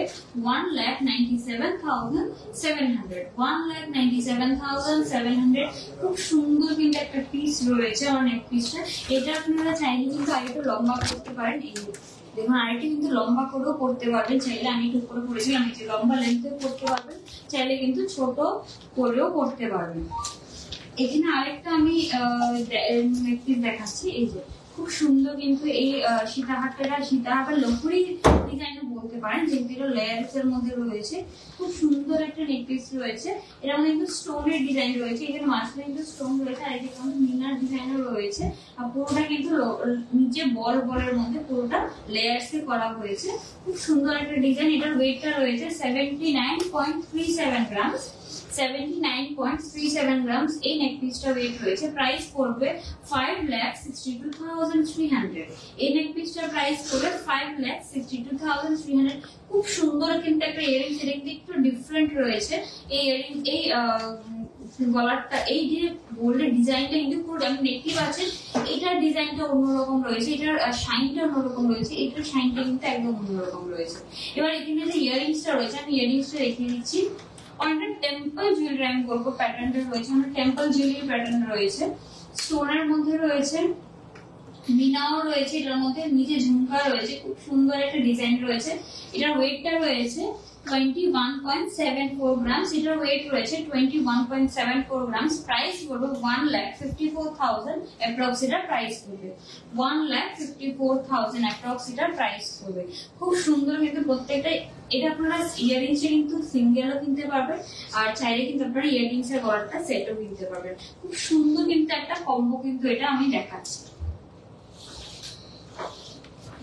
1,97,700 1,97,700 খুব সুন্দর কিন্তু একটা পিস রয়েছে অনেক পিসটা এটা আপনারা চাইলে কিন্তু আরেকটু লম্বা করতে পারেন এই দেখুন আরেকটি কিন্তু লম্বা করেও করতে পারবেন চাইলে আমি একটু উপরে পড়েছিলাম এই যে লম্বা লেন্থেও করতে পারবেন চাইলে কিন্তু ছোট করেও করতে পারবেন এখানে আরেকটা আমি একটি দেখাচ্ছি এই যে খুব সুন্দর কিন্তু এই সীতাহারটা লকুড়ি ডিজাইনও বলতে পারেন যেগুলো লেয়ারস এর মধ্যে রয়েছে খুব সুন্দর একটা নেকপিস রয়েছে এর মধ্যে কিন্তু স্টোনের ডিজাইন রয়েছে এখানে মাঝখানে কিন্তু স্টোন রয়েছে আর এদিকে কিন্তু মিনার ডিজাইনও রয়েছে আর পুরোটা কিন্তু নিচে বলের মধ্যে পুরোটা লেয়ারস এ করা হয়েছে খুব সুন্দর একটা ডিজাইন এটার ওয়েটটা রয়েছে 79.37 গ্রামস 79.37 grams এই নেকপিসটা ওয়েট রয়েছে প্রাইস পড়বে 5,62,300 এই নেকপিসটার প্রাইস পড়বে 5,62,300 খুব সুন্দর কিন্তু একটা ইয়ারিংস একটু ডিফারেন্ট রয়েছে এই ইয়ারিং এই গলারটা এই যে গোল্ডের ডিজাইনটা কিন্তু পুরো আমি দেখতে পাচ্ছেন এটার ডিজাইনটা অন্যরকম রয়েছে এটার শাইনটা অন্যরকম রয়েছে এটার শাইনটা কিন্তু একদম অন্যরকম রয়েছে এবার এখানে যে ইয়ারিংসটা রয়েছে আমি ইয়ারিংসটা দেখিয়ে দিচ্ছি অনেকটা টেম্পল জুয়েলারি আমি বলবো প্যাটার্নটা রয়েছে অনেক টেম্পল জুয়েলারি প্যাটার্ন রয়েছে স্টোনের মধ্যে রয়েছে মিনাও রয়েছে এটার মধ্যে নিচে ঝুমকা রয়েছে খুব সুন্দর একটা ডিজাইন রয়েছে এটার ওয়েটটা রয়েছে 21.74 grams এটার ওয়েট রয়েছে 21.74 grams প্রাইস পড়বে 1,54,000 অ্যাপ্রক্স এটার প্রাইস পড়বে 1,54,000 অ্যাপ্রক্স এটার প্রাইস পড়বে খুব সুন্দর কিন্তু প্রত্যেকটা এটা আপনারা ইয়ারিংস কিন্তু সিঙ্গেলও কিনতে পারবেন আর চাইলে কিন্তু আপনারা ইয়ারিংস এর গড়টা সেটও কিনতে পারবেন খুব সুন্দর কিন্তু একটা কম্বো কিন্তু এটা আমি দেখাচ্ছি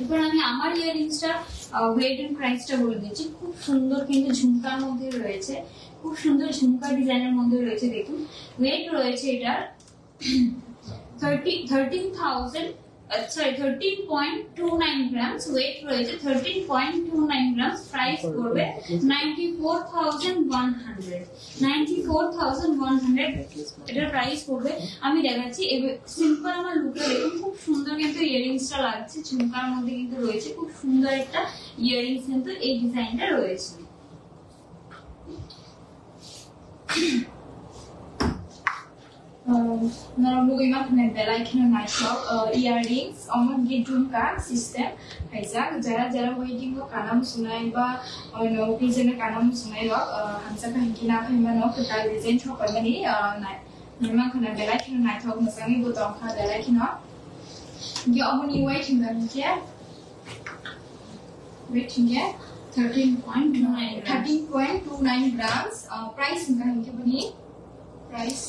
এবার আমি আমার ইয়ারিংসটা ওয়েট এন্ড প্রাইসটা বলে দিচ্ছি। খুব সুন্দর কিন্তু ঝুমকার মধ্যে রয়েছে, খুব সুন্দর ঝুমকা ডিজাইনের মধ্যে রয়েছে। দেখুন ওয়েট রয়েছে এটার 13.29 গ্রামস, ওয়েট রয়েছে 13.29 গ্রামস, প্রাইস পড়বে 94,100 এটার প্রাইস পড়বে। আমি দেখাচ্ছি সিম্পল আমার লুকটা দেখুন, খুব সুন্দর কিন্তু ইয়ারিংসটা লাগছে, ঝুমকার মধ্যে কিন্তু রয়েছে খুব সুন্দর একটা ইয়ারিংস কিন্তু এই ডিজাইনটা রয়েছে। Narumugima kena belai kena naikok earrings, omong gitu kan sistem. Kaisa jara wedding ko kanam sunai ba, no pijen kanam sunai lok hamsa ka hingkina ka hima no kita design chop ni naik. Memang kena belai kena naikok misalnya butong ka belai kena. Dia omong ni weight hingga hingga, weight hingga 13.29 grams. Price hingga hingga bani price.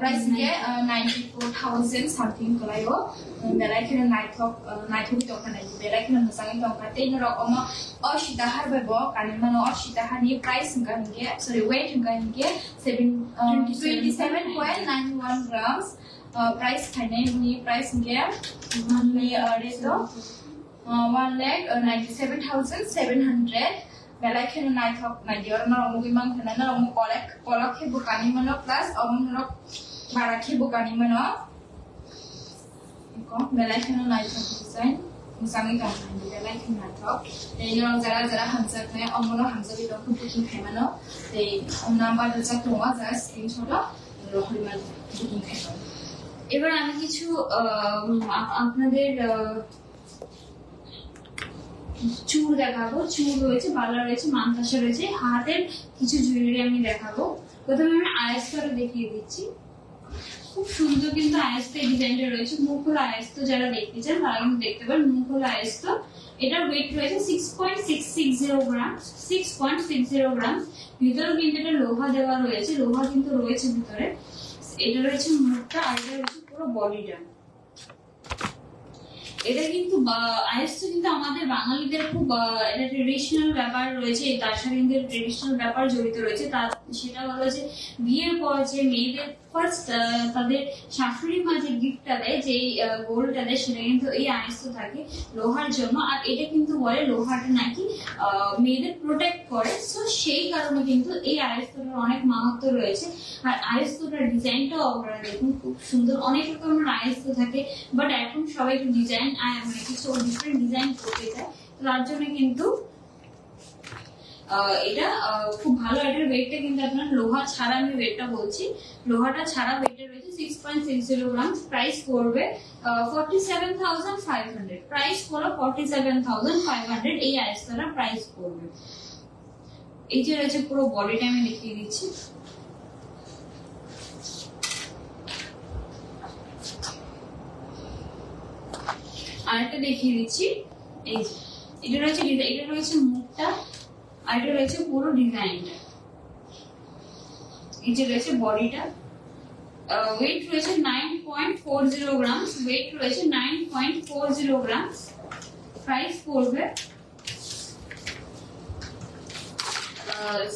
Price ke 94,000 something kalayo belai kena naithok tongka nai belai kena musangi tongka te no rokoma ashitahar bebo kanimano ashitahar ni price nga nge sorry weight nga nge 27.91 grams price khane ni price nge ni reto 1,97,700 belai kena naithok na dior na romu imang kena na romu kolak ke bukani mano plus omong rok barakhe bukani mano ko belai kena naithok design musangi kan belai kena naithok ei no jara hamsa kne omong hamsa bi dok booking khai mano ei number dojak tonga jara screenshot rohri man booking khai mano। এবার আমি কিছু আপনাদের চুড় দেখাবো, চুড় রয়েছে, বালা রয়েছে, মানতাসা রয়েছে, হাতের কিছু জুয়েলারি আমি দেখাবো। প্রথমে আমি আয়েস্তাটা দেখিয়ে দিচ্ছি, খুব সুন্দর কিন্তু আয়েস্তা ডিজাইনটা রয়েছে। মুখ হলো আয়েস্ত, যারা দেখতে চান তারা কিন্তু দেখতে পারেন, মুখ হলো আয়েস্ত। এটার ওয়েট রয়েছে 6.660 গ্রাম, 6.60 গ্রাম। ভিতরে কিন্তু এটা লোহা দেওয়া রয়েছে, লোহা কিন্তু রয়েছে ভিতরে। এটা রয়েছে মুখটা, আর এটা রয়েছে পুরো বডিটা। এটা কিন্তু আয়েস্ত কিন্তু আমাদের বাঙালিদের খুব এটা ট্রেডিশনাল ব্যাপার রয়েছে, তার সাথে কিন্তু ট্রেডিশনাল ব্যাপার জড়িত রয়েছে। তার সেটা হলো যে বিয়ের পর যে মেয়েদের ফার্স্ট তাদের শাশুড়ি মা যে গিফটটা দেয়, যে গোল্ডটা দেয়, সেটা কিন্তু এই আয়েস্ত থাকে লোহার জন্য। আর এটা কিন্তু বলে লোহাটা নাকি মেয়েদের প্রোটেক্ট করে, সো সেই কারণে কিন্তু এই আয়েস্তটার অনেক মাহাত্ম্য রয়েছে। আর আয়েস্তটার ডিজাইনটাও আপনারা দেখুন খুব সুন্দর। অনেক রকমের আয়েস্ত থাকে, বাট এখন সবাই একটু ডিজাইন মানে কিছু ডিফারেন্ট ডিজাইন করতে চায়, তার জন্য কিন্তু এটা খুব ভালো। এটার ওয়েটটা কিন্তু আপনার লোহা ছাড়া, আমি ওয়েটটা বলছি, লোহাটা ছাড়া ওয়েটটা রয়েছে 6.60 গ্রাম। প্রাইস পড়বে 47,500, প্রাইস পড়লো 47,500 এই আয়েস্তারা প্রাইস পড়বে। এই যে রয়েছে পুরো বডিটা আমি দেখিয়ে দিচ্ছি। আরেকটা দেখিয়ে দিচ্ছি, এই এটা রয়েছে এটা রয়েছে মুখটা, আর এটা রয়েছে পুরো ডিজাইনটা। এই যে রয়েছে বডিটা, ওয়েট রয়েছে 9.40 গ্রাম, ওয়েট রয়েছে 9.40 গ্রাম। প্রাইস পড়বে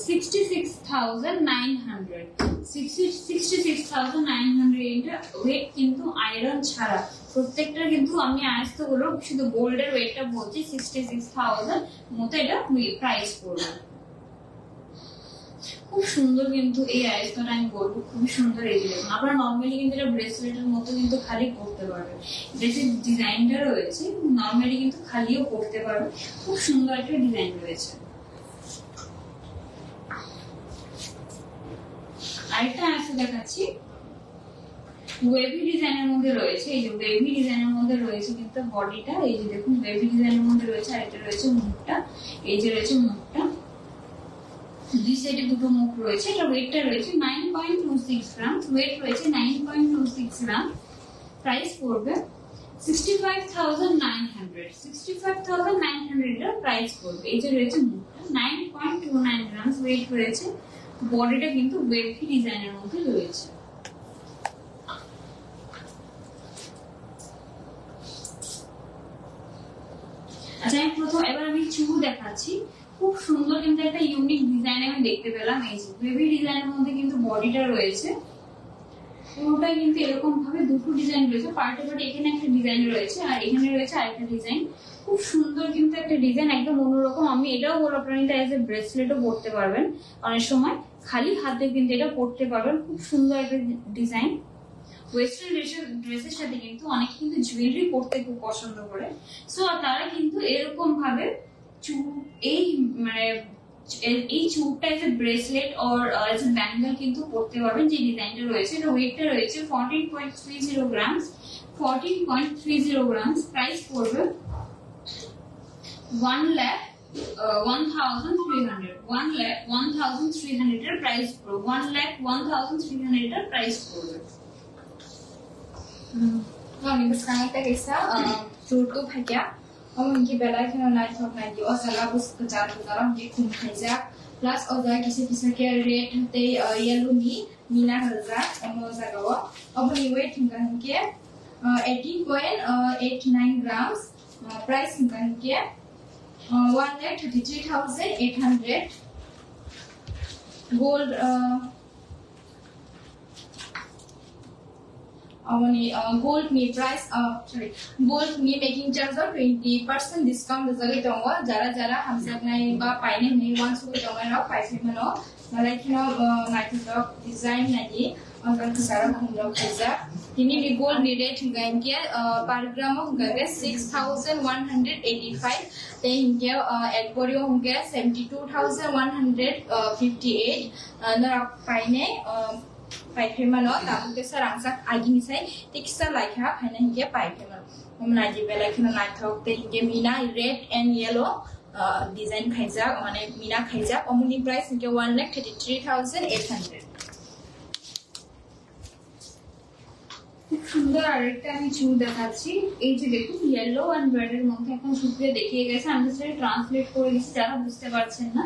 66,900, 66,900। এটা ওয়েট কিন্তু আয়রন ছাড়া, প্রত্যেকটা কিন্তু আমি আয়েস্ত গুলো শুধু গোল্ডের ওয়েটটা বলছি, 66,000 মতো এটা প্রাইস পড়বে। খুব সুন্দর কিন্তু এই আয়েস্তটা, আমি বলবো খুবই সুন্দর। এই দেখুন, আপনারা নর্মালি কিন্তু এটা ব্রেসলেটের মতো কিন্তু খালি করতে পারবেন। এটা যে ডিজাইনটা রয়েছে নর্মালি কিন্তু খালিও করতে পারবেন, খুব সুন্দর একটা ডিজাইন রয়েছে। আরেকটা আয়েস্ত দেখাচ্ছি, ওয়েভি ডিজাইনের মধ্যে রয়েছে। এই যে ওয়েভি ডিজাইনের মধ্যে রয়েছে কিন্তু বডিটা, এই যে দেখুন ওয়েভি ডিজাইনের মধ্যে রয়েছে। আর এটা রয়েছে মুখটা, এই যে রয়েছে মুখটা, দুই সাইডে দুটো মুখ রয়েছে। এটা ওয়েটটা রয়েছে 9.26 গ্রাম, ওয়েট রয়েছে 9.26 গ্রাম। প্রাইস পড়বে 65,900, 65,900 এর প্রাইস পড়বে। এই যে রয়েছে মুখটা 9.29 গ্রাম, ওয়েট রয়েছে। বডিটা কিন্তু ওয়েভি ডিজাইনের মধ্যে রয়েছে। আচ্ছা, আমি এবার আমি দেখাচ্ছি খুব সুন্দর কিন্তু একটা ইউনিক ডিজাইন আমি দেখতে পেলাম। এই যে বেবি ডিজাইনের মধ্যে কিন্তু বডিটা রয়েছে, পুরোটাই কিন্তু এরকম ভাবে দুটো ডিজাইন রয়েছে, পার্টে পার্টে এখানে একটা ডিজাইন রয়েছে আর এখানে রয়েছে আরেকটা ডিজাইন। খুব সুন্দর কিন্তু একটা ডিজাইন, একদম অন্যরকম। আমি এটাও বলবো আপনারা এটা এজ এ ব্রেসলেটও পরতে পারবেন, অনেক সময় খালি হাতে কিন্তু এটা পরতে পারবেন। খুব সুন্দর একটা ডিজাইন। ওয়েস্টার্ন ড্রেসের সাথে কিন্তু অনেকে কিন্তু জুয়েলারি পরতে খুব পছন্দ করে, সো তারা কিন্তু এরকম ভাবে এই মানে এই চুড়টা as a bracelet or as a bangle কিন্তু পরতে পারবেন। যে ডিজাইনটা রয়েছে এটা ওয়েটটা রয়েছে 14.30 গ্রামস, 14.30 গ্রামস। প্রাইস পড়বে 1,1300 এর প্রাইস পড়বে, 1,1300 এর প্রাইস পড়বে। Ini sekarang kita bisa tutup aja. Mungkin bela kena naik top naik di osalah bus kejar di kum aja. Plus osalah kisi ke red te yellow ni mina harga osalah. Apa ni weight hingga ke 18.89 grams. Price hingga ke 1,33,800. Gold gold me price gold me making charge of 20% discount जगह दंगो जरा जरा हम सब नहीं बा पाइने नहीं वन सुको दंगो ना पाइसे मनो मलाई किना नाइट डॉग डिजाइन नहीं अगर सारा हम लोग खजा ini di gold ni rate gain ke per gram होंगे 6,185 ते इनके एक बोरी होंगे 72,158 ना पाइने पाइफेमानो तामुके सरंगसा आगिनिसाय टेक्सटा लाइखा फाइना हिगे पाइफेमानो हमना जे बेलाखिना नाथक ते हिगे meena red and yellow design खाइजा माने मीना खाइजा अमुनि प्राइस हिगे 1,33,800 খুব সুন্দর আরেকটা আমি চুড় দেখাচ্ছি। এই যে দেখুন ইয়েলো এন্ড রেড এর মধ্যে এখন চুড়ে দেখিয়ে গেছে, আমি সেটা ট্রান্সলেট করে দিচ্ছি যারা বুঝতে পারছেন না।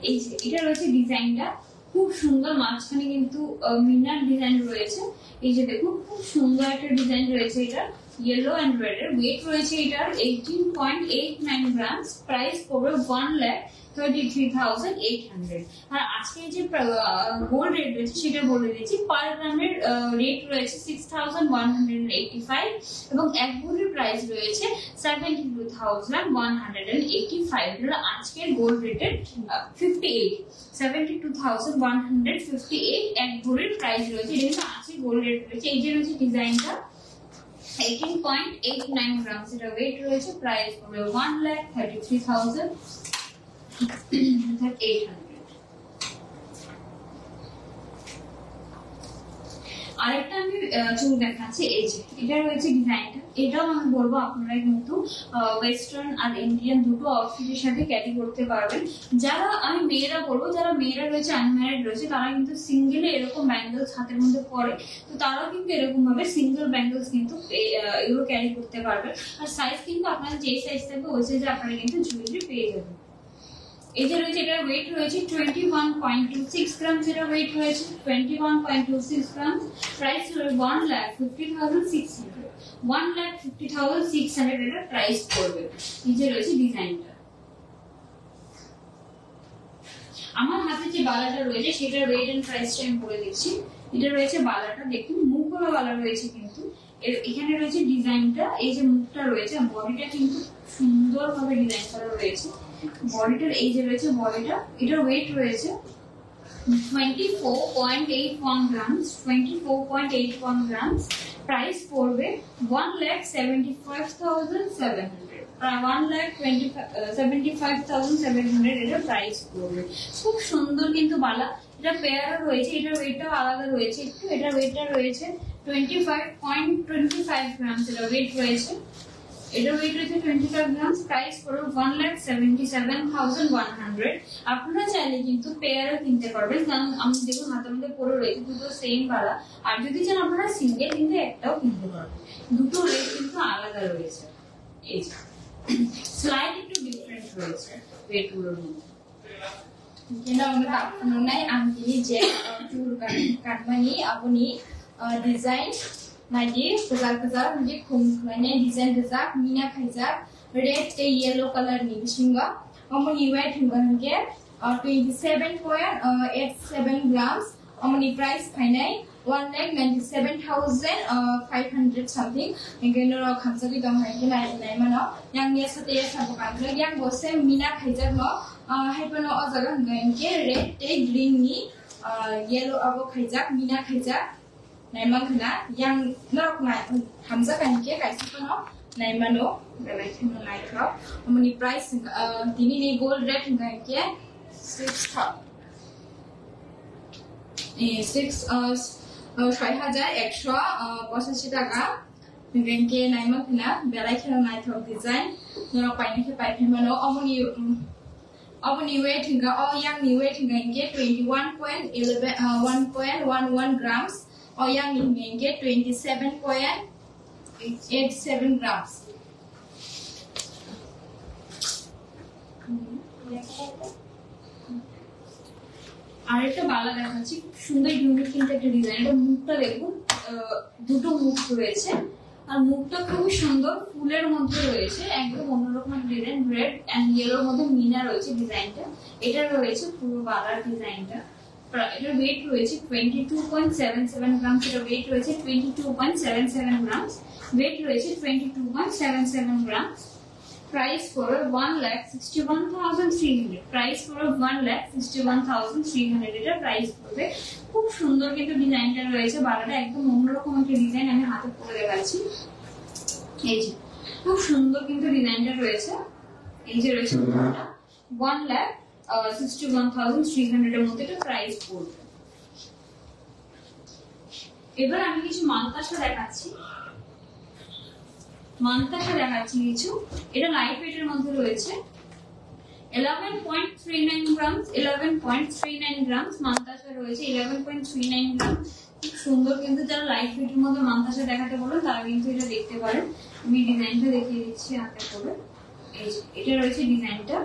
এই যে এটা রয়েছে ডিজাইনটা খুব সুন্দর, মাঝখানে কিন্তু মিনার ডিজাইন রয়েছে। এই যে দেখুন খুব সুন্দর একটা ডিজাইন রয়েছে, এটা ইয়েলো এন্ড রেড এর। ওয়েট রয়েছে এটার 18.89 গ্রামস। প্রাইস পড়বে 1,33,800। আর আজকে যে গোল্ড রেট রয়েছে সেটা বলে দিচ্ছি। পার গ্রামের রেট রয়েছে 6,185 এবং এক ভরির প্রাইস রয়েছে 72,185। এটা আজকের গোল্ড রেটের 72,158 এক ভরির প্রাইস রয়েছে। এটা কিন্তু আজকে গোল্ড রেট রয়েছে। এই যে রয়েছে ডিজাইনটা 18.89 গ্রামস, এটা ওয়েট রয়েছে। প্রাইস পড়বে 1,33,800। আরেকটা আমি চুড় দেখাচ্ছি। এই যে এটা রয়েছে ডিজাইনটা, এটাও আমি বলবো আপনারা কিন্তু ওয়েস্টার্ন আর ইন্ডিয়ান দুটো আউটফিটের সাথে ক্যারি করতে পারবেন। যারা আমি মেয়েরা বলবো, যারা মেয়েরা রয়েছে আনম্যারিড রয়েছে তারা কিন্তু সিঙ্গেলে এরকম ব্যাঙ্গেলস হাতের মধ্যে পরে, তো তারাও কিন্তু এরকম ভাবে সিঙ্গেল ব্যাঙ্গেলস কিন্তু এগুলো ক্যারি করতে পারবেন। আর সাইজ কিন্তু আপনার যে সাইজ থাকবে ওই সাইজে আপনারা কিন্তু জুয়েলারি পেয়ে যাবেন। এই যে রয়েছে এটার ওয়েট রয়েছে 21.26 গ্রাম, যেটা ওয়েট রয়েছে 21.26 গ্রাম। প্রাইস হলো 1,50,600, 1,50,600 এর প্রাইস পড়বে। এই যে রয়েছে ডিজাইনটা। আমার হাতে যে বালাটা রয়েছে সেটার ওয়েট এন্ড প্রাইসটা আমি বলে দিচ্ছি। এটা রয়েছে বালাটা, দেখুন মুখগুলো বালা রয়েছে, কিন্তু এখানে রয়েছে ডিজাইনটা। এই যে মুখটা রয়েছে, বডিটা কিন্তু সুন্দরভাবে ডিজাইন করা রয়েছে। বডিটার এই যে রয়েছে বডিটা, এটার ওয়েট রয়েছে 24.81 গ্রামস, 24.81 গ্রামস। প্রাইস পড়বে 1,75,700, 1,75,700 এটা প্রাইস পড়বে। খুব সুন্দর কিন্তু বালা। এটা পেয়ারও রয়েছে, এটার ওয়েটটাও আলাদা রয়েছে একটু। এটার ওয়েটটা রয়েছে 25.25 গ্রামস, এটা ওয়েট রয়েছে। এটা ওয়েট রয়েছে 25 গ্রামস। প্রাইস পড়বে 1,77,100। আপনারা চাইলে কিন্তু পেয়ারও কিনতে পারবেন, কারণ আমি দেখুন হাতের মধ্যে পরে রয়েছে দুটো সেম বালা। আর যদি চান আপনারা সিঙ্গেল কিন্তু একটাও কিনতে পারবেন, দুটো রেট কিন্তু আলাদা রয়েছে। এই যে স্লাইড একটু ডিফারেন্ট রয়েছে রেটগুলোর মধ্যে। Kena tak penunai angkini je tur kanmani apuni design nadi kejar nadi khum khane design kejar mina khaijak red te yellow color ni bisinga Omni weight hingke 27.87 grams. Omni price kainai 1,97,500 something. Hingke noro khamsaki dong hingke nai mano. Yang ni sate sabu kanjak yang bose mina khaijak no. Haipano ojaga hingke red green ni yellow abo khaijak mina khaijak. Naimang kena yang norok na hamza kanke kaisipano naimano belai kena naik kau. Omni price tini ni gold rate kanke 6,185 টাকা kanke naimang kena belai kena naik kau design norok paine ke pai phemano omni weight hingga yang ni weight kanke 21.11 grams. और yang लेंगे 27.87 grams. আর একটা বালা দেখাচ্ছি খুব সুন্দর ইউনিক কিন্তু একটা ডিজাইন এটা মুখটা দেখুন দুটো মুখ রয়েছে আর মুখটা খুব সুন্দর ফুলের মধ্যে রয়েছে একদম অন্যরকম ডিজাইন রেড এন্ড ইয়েলোর মধ্যে মিনা রয়েছে ডিজাইনটা এটা রয়েছে পুরো বালার ডিজাইনটা এটার weight রয়েছে 22.77 গ্রাম এটার weight রয়েছে 22.77 গ্রাম weight রয়েছে 22.77 গ্রাম price for 1,61,300 price for 1,61,300 এটা প্রাইস পড়বে খুব সুন্দর কিন্তু ডিজাইনটা রয়েছে বালাটা একদম অন্যরকম একটা ডিজাইন আমি হাতে পরে দেখাচ্ছি এই যে খুব সুন্দর কিন্তু ডিজাইনটা রয়েছে এই যে রয়েছে 1,61,300 এর মধ্যে এটা প্রাইস পড়বে এবার আমি কিছু মানতাসা দেখাচ্ছি কিছু এটা লাইট ওয়েট এর মধ্যে রয়েছে 11.39 গ্রাম 11.39 গ্রাম মানতাসা রয়েছে 11.39 গ্রাম খুব সুন্দর কিন্তু যারা লাইট ওয়েট এর মধ্যে মানতাসা দেখাতে বলেন তারা কিন্তু এটা দেখতে পারেন আমি ডিজাইনটা দেখিয়ে দিচ্ছি হাতে করে এই যে এটা রয়েছে ডিজাইনটা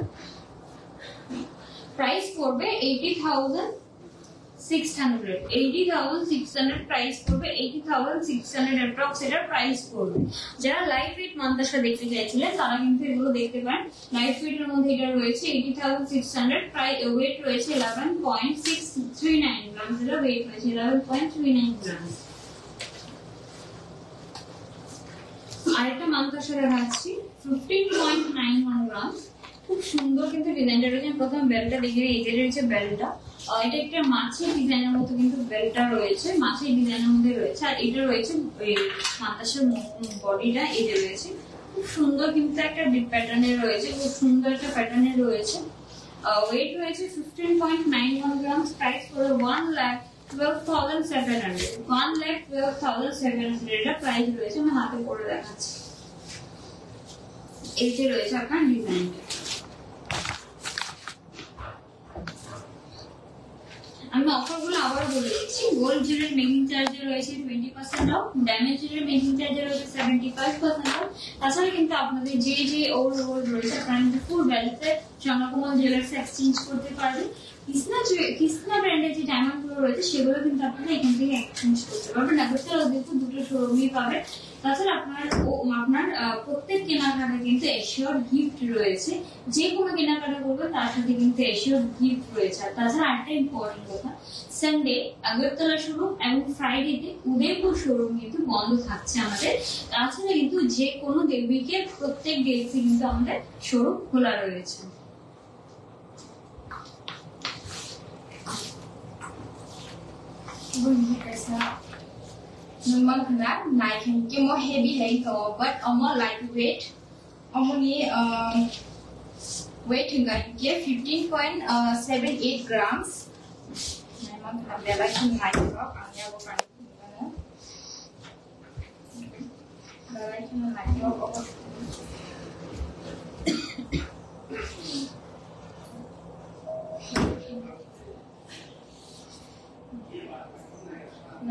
প্রাইস পড়বে 80,600 প্রাইস পড়বে 80,600 অ্যাপ্রক্স এর প্রাইস পড়বে যারা লাইট ওয়েট মানতাসা দেখতে চাইছিলেন তারা কিন্তু এগুলো দেখতে পারেন লাইট ওয়েট এর মধ্যে এটা রয়েছে 80,600 প্রাইস ওয়েট রয়েছে 11.639 গ্রাম এর ওয়েট রয়েছে 11.39 গ্রাম আরেকটা মানতাসা দেখাচ্ছি 15.91 গ্রাম খুব সুন্দর কিন্তু ডিজাইনটা রয়েছে প্রথম বেলটা দেখিয়ে এই যে রয়েছে বেলটা এটা একটা মাছের ডিজাইনের মতো কিন্তু বেলটা রয়েছে মাছের ডিজাইনের মধ্যে রয়েছে আর এটা রয়েছে মাতাসের বডিটা এই যে রয়েছে খুব সুন্দর কিন্তু একটা ডিপ প্যাটার্নের রয়েছে খুব সুন্দর একটা প্যাটার্নের রয়েছে ওয়েট রয়েছে 15.91 গ্রাম প্রাইস ফর 1,12,700 1,12,700 এটা প্রাইস রয়েছে আমি হাতে পরে দেখাচ্ছি এই যে রয়েছে আপনার ডিজাইনটা আমি অফারগুলো আবার বলে দিচ্ছি গোল্ড জুয়েলারি মেকিং চার্জে রয়েছে 20% অফ ডায়মন্ড জুয়েলারি মেকিং চার্জে রয়েছে 75% অফ তাছাড়া কিন্তু আপনাদের যে ওল্ড রয়েছে আপনারা কিন্তু ফুল ভ্যালুতে চন্দ্রকমল জুয়েলার্স এক্সচেঞ্জ করতে পারবেন কৃষ্ণা ব্র্যান্ডের যে ডায়মন্ডগুলো রয়েছে সেগুলো কিন্তু আপনারা এখান থেকে এক্সচেঞ্জ করতে পারবেন আগরতলা যেহেতু দুটো শোরুমই পাবেন তাছাড়া আপনার প্রত্যেক কেনাকাটা কিন্তু এশিওর গিফট রয়েছে যে কোনো কেনাকাটা করবেন তার সাথে কিন্তু এশিওর গিফট রয়েছে আর তাছাড়া একটা ইম্পর্টেন্ট কথা সানডে আগরতলা শোরুম এবং ফ্রাইডেতে উদয়পুর শোরুম কিন্তু বন্ধ থাকছে আমাদের তাছাড়া কিন্তু যে কোনো উইকের প্রত্যেক ডেতে কিন্তু আমাদের শোরুম খোলা রয়েছে Numang kena naik hingga mau heavy lagi but more lightweight. Omni weight hingga 15.78 grams. Numang kena belai naik kok, angnya bukan gimana. Belai kena naik kok.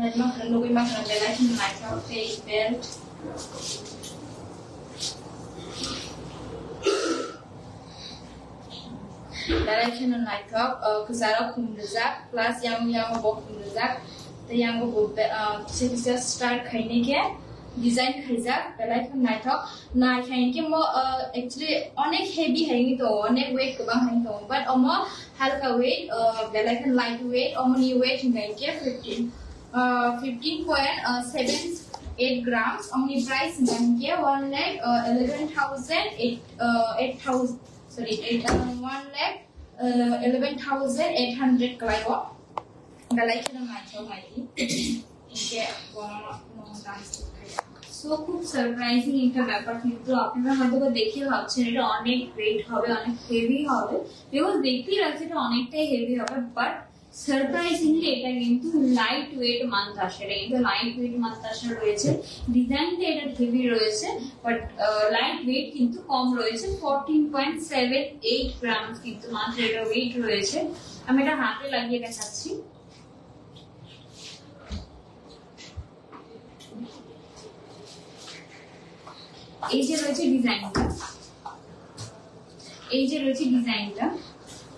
Memang lebih mahal lagi naik face belt. Lagi naik kezara kumdezak plus yang bawa kumdezak, tu yang bawa bisa start kayaknya ke design খাইজাক বেলাইখন নাইথক নাইখাইনকে মো एक्चुअली অনেক হেভি হাইনি তো অনেক ওয়েট গোবাং হাইনি তো বাট অম হালকা ওয়েট বেলাইখন লাইট ওয়েট অমনি ওয়েট হিংগাইকে 15.78 grams omni price hiংগাইকে 1 lakh 11,800 kalaibo বেলাইখন নাইথক মাইতি ইনকে সো খুব সারপ্রাইজিং একটা ব্যাপার কিন্তু আপনারা হয়তো দেখে ভাবছেন এটা অনেক ওয়েট হবে অনেক হেভি হবে বিকজ দেখতেই লাগছে এটা অনেকটাই হেভি হবে বাট সারপ্রাইজিংলি এটা কিন্তু লাইট ওয়েট মান্তাসা এটা কিন্তু লাইট ওয়েট মান্তাসা রয়েছে ডিজাইনটা এটা হেভি রয়েছে বাট লাইট ওয়েট কিন্তু কম রয়েছে 14.78 গ্রাম কিন্তু মাত্র এটা ওয়েট রয়েছে আমি এটা হাতে লাগিয়ে দেখাচ্ছি এই যে রয়েছে ডিজাইনটা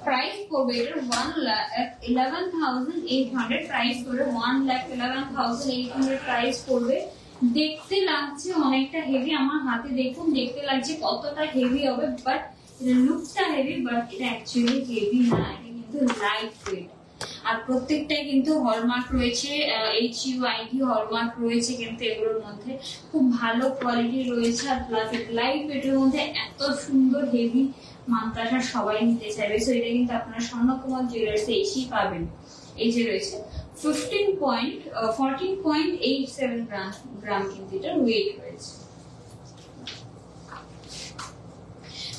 প্রাইস পড়বে এর 1,11,800 প্রাইস পড়বে 1,11,800 প্রাইস পড়বে দেখতে লাগছে অনেকটা হেভি আমার হাতে দেখুন দেখতে লাগছে কতটা হেভি হবে বাট এর লুকটা হেভি বাট এটা অ্যাকচুয়ালি হেভি না এটা কিন্তু লাইট ওয়েট আর প্রত্যেকটাই কিন্তু হলমার্ক রয়েছে HUID হলমার্ক রয়েছে কিন্তু এগুলোর মধ্যে খুব ভালো কোয়ালিটি রয়েছে আর প্লাস লাইট ওয়েটের মধ্যে এত সুন্দর হেভি মান্তাসা সবাই নিতে চাইবে সো এটা কিন্তু আপনারা স্বর্ণকুমার জুয়েলার্সে এসেই পাবেন এই যে রয়েছে 14.87 গ্রাম কিন্তু এটা ওয়েট রয়েছে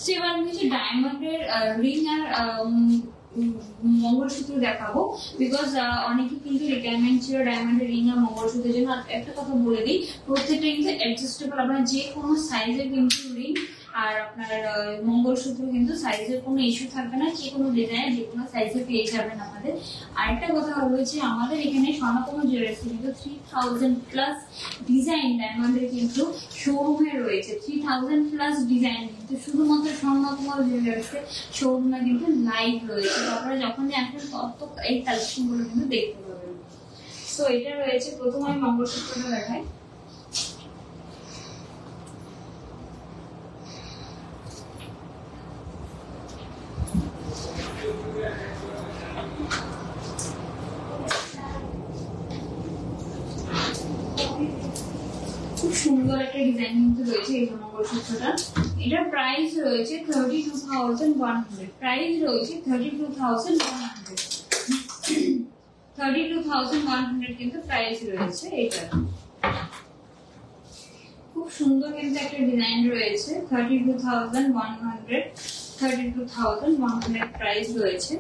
সেবার আমি কিছু ডায়মন্ডের রিং আর মঙ্গলসূত্র দেখাবো বিকজ অনেকে কিন্তু রিকোয়ারমেন্ট ছিল ডায়মন্ডের রিং আর মঙ্গলসূত্রের জন্য একটা কথা বলে দিই প্রত্যেকটা কিন্তু অ্যাডজাস্টেবল আপনার যে কোনো সাইজের কিন্তু রিং আর আপনার মঙ্গলসূত্র কিন্তু সাইজের কোনো ইস্যু থাকবে না যে কোনো ডিজাইন যে কোনো সাইজে পেয়ে যাবেন আমাদের আরেকটা কথা হচ্ছে আমাদের এখানে স্বর্ণকুমার জুয়েলার্সে কিন্তু 3000 প্লাস ডিজাইন ডায়মন্ডের কিন্তু শোরুমে রয়েছে 3000 প্লাস ডিজাইন কিন্তু শুধুমাত্র স্বর্ণকুমার জুয়েলার্সে শোরুমে কিন্তু লাইভ রয়েছে আপনারা যখনই আসবেন তত এই কালেকশন গুলো কিন্তু দেখতে পাবেন সো এটা রয়েছে প্রথমে আমি মঙ্গলসূত্রটা দেখাই সুন্দর একটা ডিজাইন কিন্তু রয়েছে এই মঙ্গলসূত্রটা এটার প্রাইস রয়েছে 32,100 প্রাইস রয়েছে 32,100 কিন্তু প্রাইস রয়েছে এটা খুব সুন্দর কিন্তু একটা ডিজাইন রয়েছে 32,100 প্রাইস রয়েছে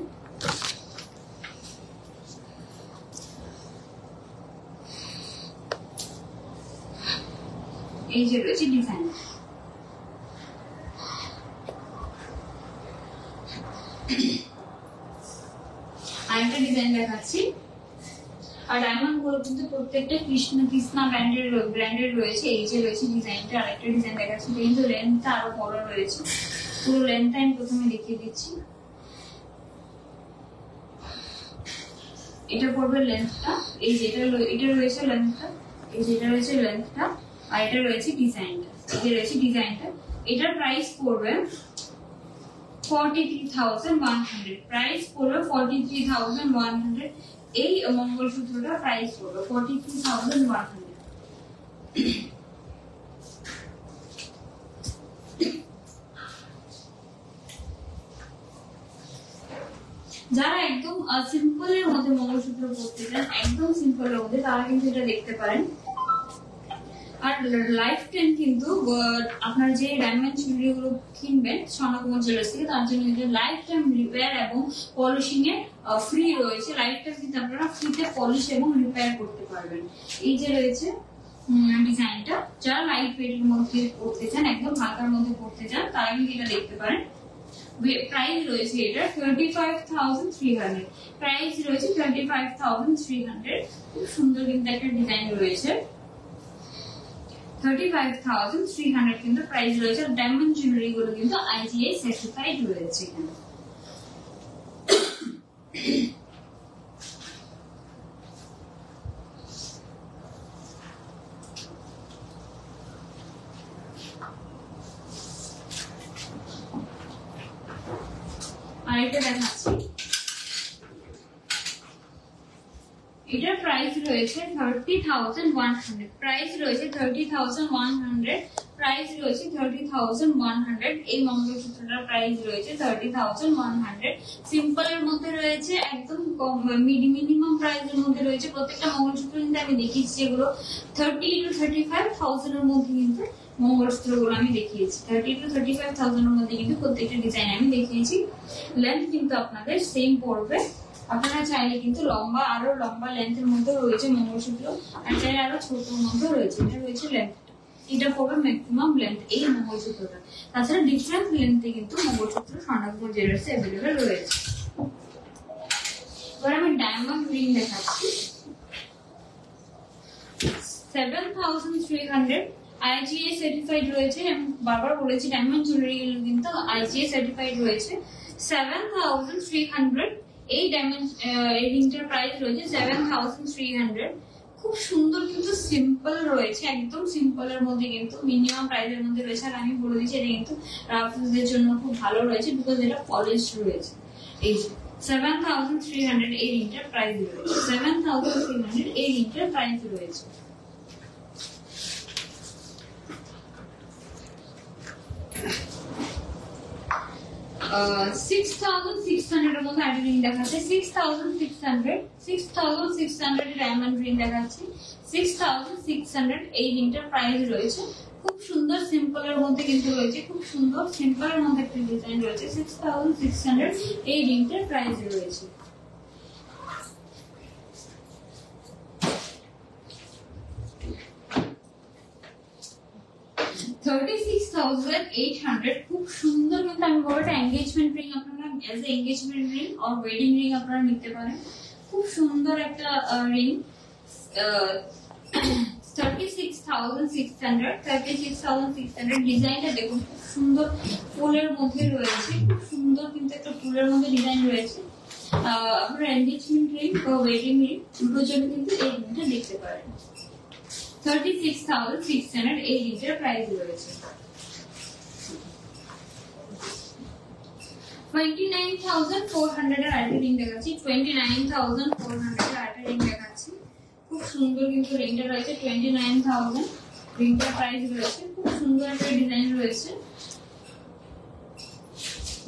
এই যে রয়েছে ডিজাইন আরেকটা ডিজাইন দেখাচ্ছি আর ডায়মন্ড গুলো কিন্তু প্রত্যেকটা কৃষ্ণা ব্র্যান্ডের রয়েছে এই যে রয়েছে ডিজাইনটা আরেকটা ডিজাইন দেখাচ্ছি কিন্তু লেন্থটা আরো বড় রয়েছে পুরো লেন্থটা আমি প্রথমে দেখিয়ে দিচ্ছি এটা পড়বে লেন্থটা এই যেটা এটা রয়েছে লেন্থটা এই যেটা রয়েছে লেন্থটা আর এটা রয়েছে ডিজাইনটা এই যে রয়েছে ডিজাইনটা এটার প্রাইস পড়বে 43,100 প্রাইস পড়বে 43,100 এই মঙ্গলসূত্রটা প্রাইস পড়বে 43,100 যারা একদম সিম্পলের মধ্যে মঙ্গলসূত্র পড়তে চান একদম সিম্পলের মধ্যে তারা কিন্তু এটা দেখতে পারেন আর লাইফ টাইম কিন্তু আপনার যে ডায়মন্ড জুয়েলারি গুলো কিনবেন স্বর্ণকুমার জুয়েলার্স থেকে তার জন্য কিন্তু লাইফ টাইম রিপেয়ার এবং পলিশিং এ ফ্রি রয়েছে লাইফ টাইম কিন্তু আপনারা ফ্রিতে পলিশ এবং রিপেয়ার করতে পারবেন এই যে রয়েছে ডিজাইনটা যারা লাইট ওয়েটের মধ্যে পড়তে চান একদম হালকার মধ্যে পড়তে চান তারা কিন্তু এটা দেখতে পারেন প্রাইস রয়েছে এটা 25,300 প্রাইস রয়েছে 25,300 খুব সুন্দর কিন্তু একটা ডিজাইন রয়েছে 35,300 কিন্তু প্রাইস রয়েছে ডায়মন্ড জুয়েলারি গুলো কিন্তু IGI সার্টিফাইড রয়েছে এখানে এটা দেখাচ্ছি। এটার প্রাইস রয়েছে 30,100, প্রাইস রয়েছে 30,100, প্রাইস রয়েছে 30,100। এই মঙ্গলসূত্রটার প্রাইস রয়েছে 30,100। সিম্পল এর মধ্যে রয়েছে, একদম কম মিনিমাম প্রাইসের মধ্যে রয়েছে। প্রত্যেকটা মঙ্গলসূত্র কিন্তু আমি দেখিয়েছি যেগুলো 30 to 35,000 এর মধ্যে কিন্তু মঙ্গলসূত্রগুলো আমি দেখিয়েছি। 30 to 35,000 এর মধ্যে কিন্তু প্রত্যেকটা ডিজাইন আমি দেখিয়েছি। লেন্থ কিন্তু আপনাদের সেম পড়বে। আপনারা চাইলে কিন্তু আরো লম্বা লেন্থের মধ্যে রয়েছে মঙ্গলসূত্র, আর চাইলে আরো ছোট মধ্যে রয়েছে। এটা রয়েছে লেন্থ, এটা পড়বে ম্যাক্সিমাম লেন্থ এই মঙ্গলসূত্রটা। তাছাড়া ডিফারেন্ট লেন্থে কিন্তু মঙ্গলসূত্র স্বর্ণাপুর জুয়েলার্সে অ্যাভেলেবেল রয়েছে। এবার আমি ডায়মন্ড রিং দেখাচ্ছি। 7,300 IGA সার্টিফাইড রয়েছে। আমি বারবার বলেছি ডায়মন্ড জুয়েলারি গুলো কিন্তু IGA সার্টিফাইড রয়েছে। 7,300 এই ডায়মন্ড রিংটার প্রাইস রয়েছে 7,300। খুব সুন্দর কিন্তু সিম্পল রয়েছে, একদম সিম্পল এর মধ্যে কিন্তু মিনিমাম প্রাইসের মধ্যে রয়েছে। আর আমি বলে দিচ্ছি এটা কিন্তু রাফেলদের জন্য খুব ভালো রয়েছে, বিকজ এটা পলিশ রয়েছে। এই 7,300 এই রিংটার প্রাইস রয়েছে। 7,300 এই রিংটার প্রাইস রয়েছে। $6,600 এর মধ্যে একটা রিং দেখাচ্ছে। 6,600 ডায়মন্ড রিং দেখাচ্ছি। 6,600 এই রিংটার প্রাইস রয়েছে। খুব সুন্দর সিম্পল এর মধ্যে কিন্তু রয়েছে, খুব সুন্দর সিম্পল এর মধ্যে একটা ডিজাইন রয়েছে। 6,600 এই রিংটার প্রাইস রয়েছে। $36,800 খুব সুন্দর কিন্তু আমি বলবো এটা এঙ্গেজমেন্ট রিং। আপনারা as A engagement ring or wedding ring আপনারা নিতে পারেন। খুব সুন্দর একটা রিং। 36,600 ডিজাইনটা দেখুন, খুব সুন্দর ফুলের মধ্যে রয়েছে। খুব সুন্দর কিন্তু একটা ফুলের মধ্যে ডিজাইন রয়েছে। আপনারা এঙ্গেজমেন্ট রিং বা ওয়েডিং রিং দুটোর জন্য কিন্তু এই রিংটা দেখতে পারেন। 36,600 এই রিংটার প্রাইস রয়েছে। 29,400 এর আরেকটা রিং দেখাচ্ছি। 29,400 এর আরেকটা রিং দেখাচ্ছি। খুব সুন্দর কিন্তু রিংটা রয়েছে। 29,000 রিংটার প্রাইস রয়েছে। খুব সুন্দর একটা ডিজাইন রয়েছে।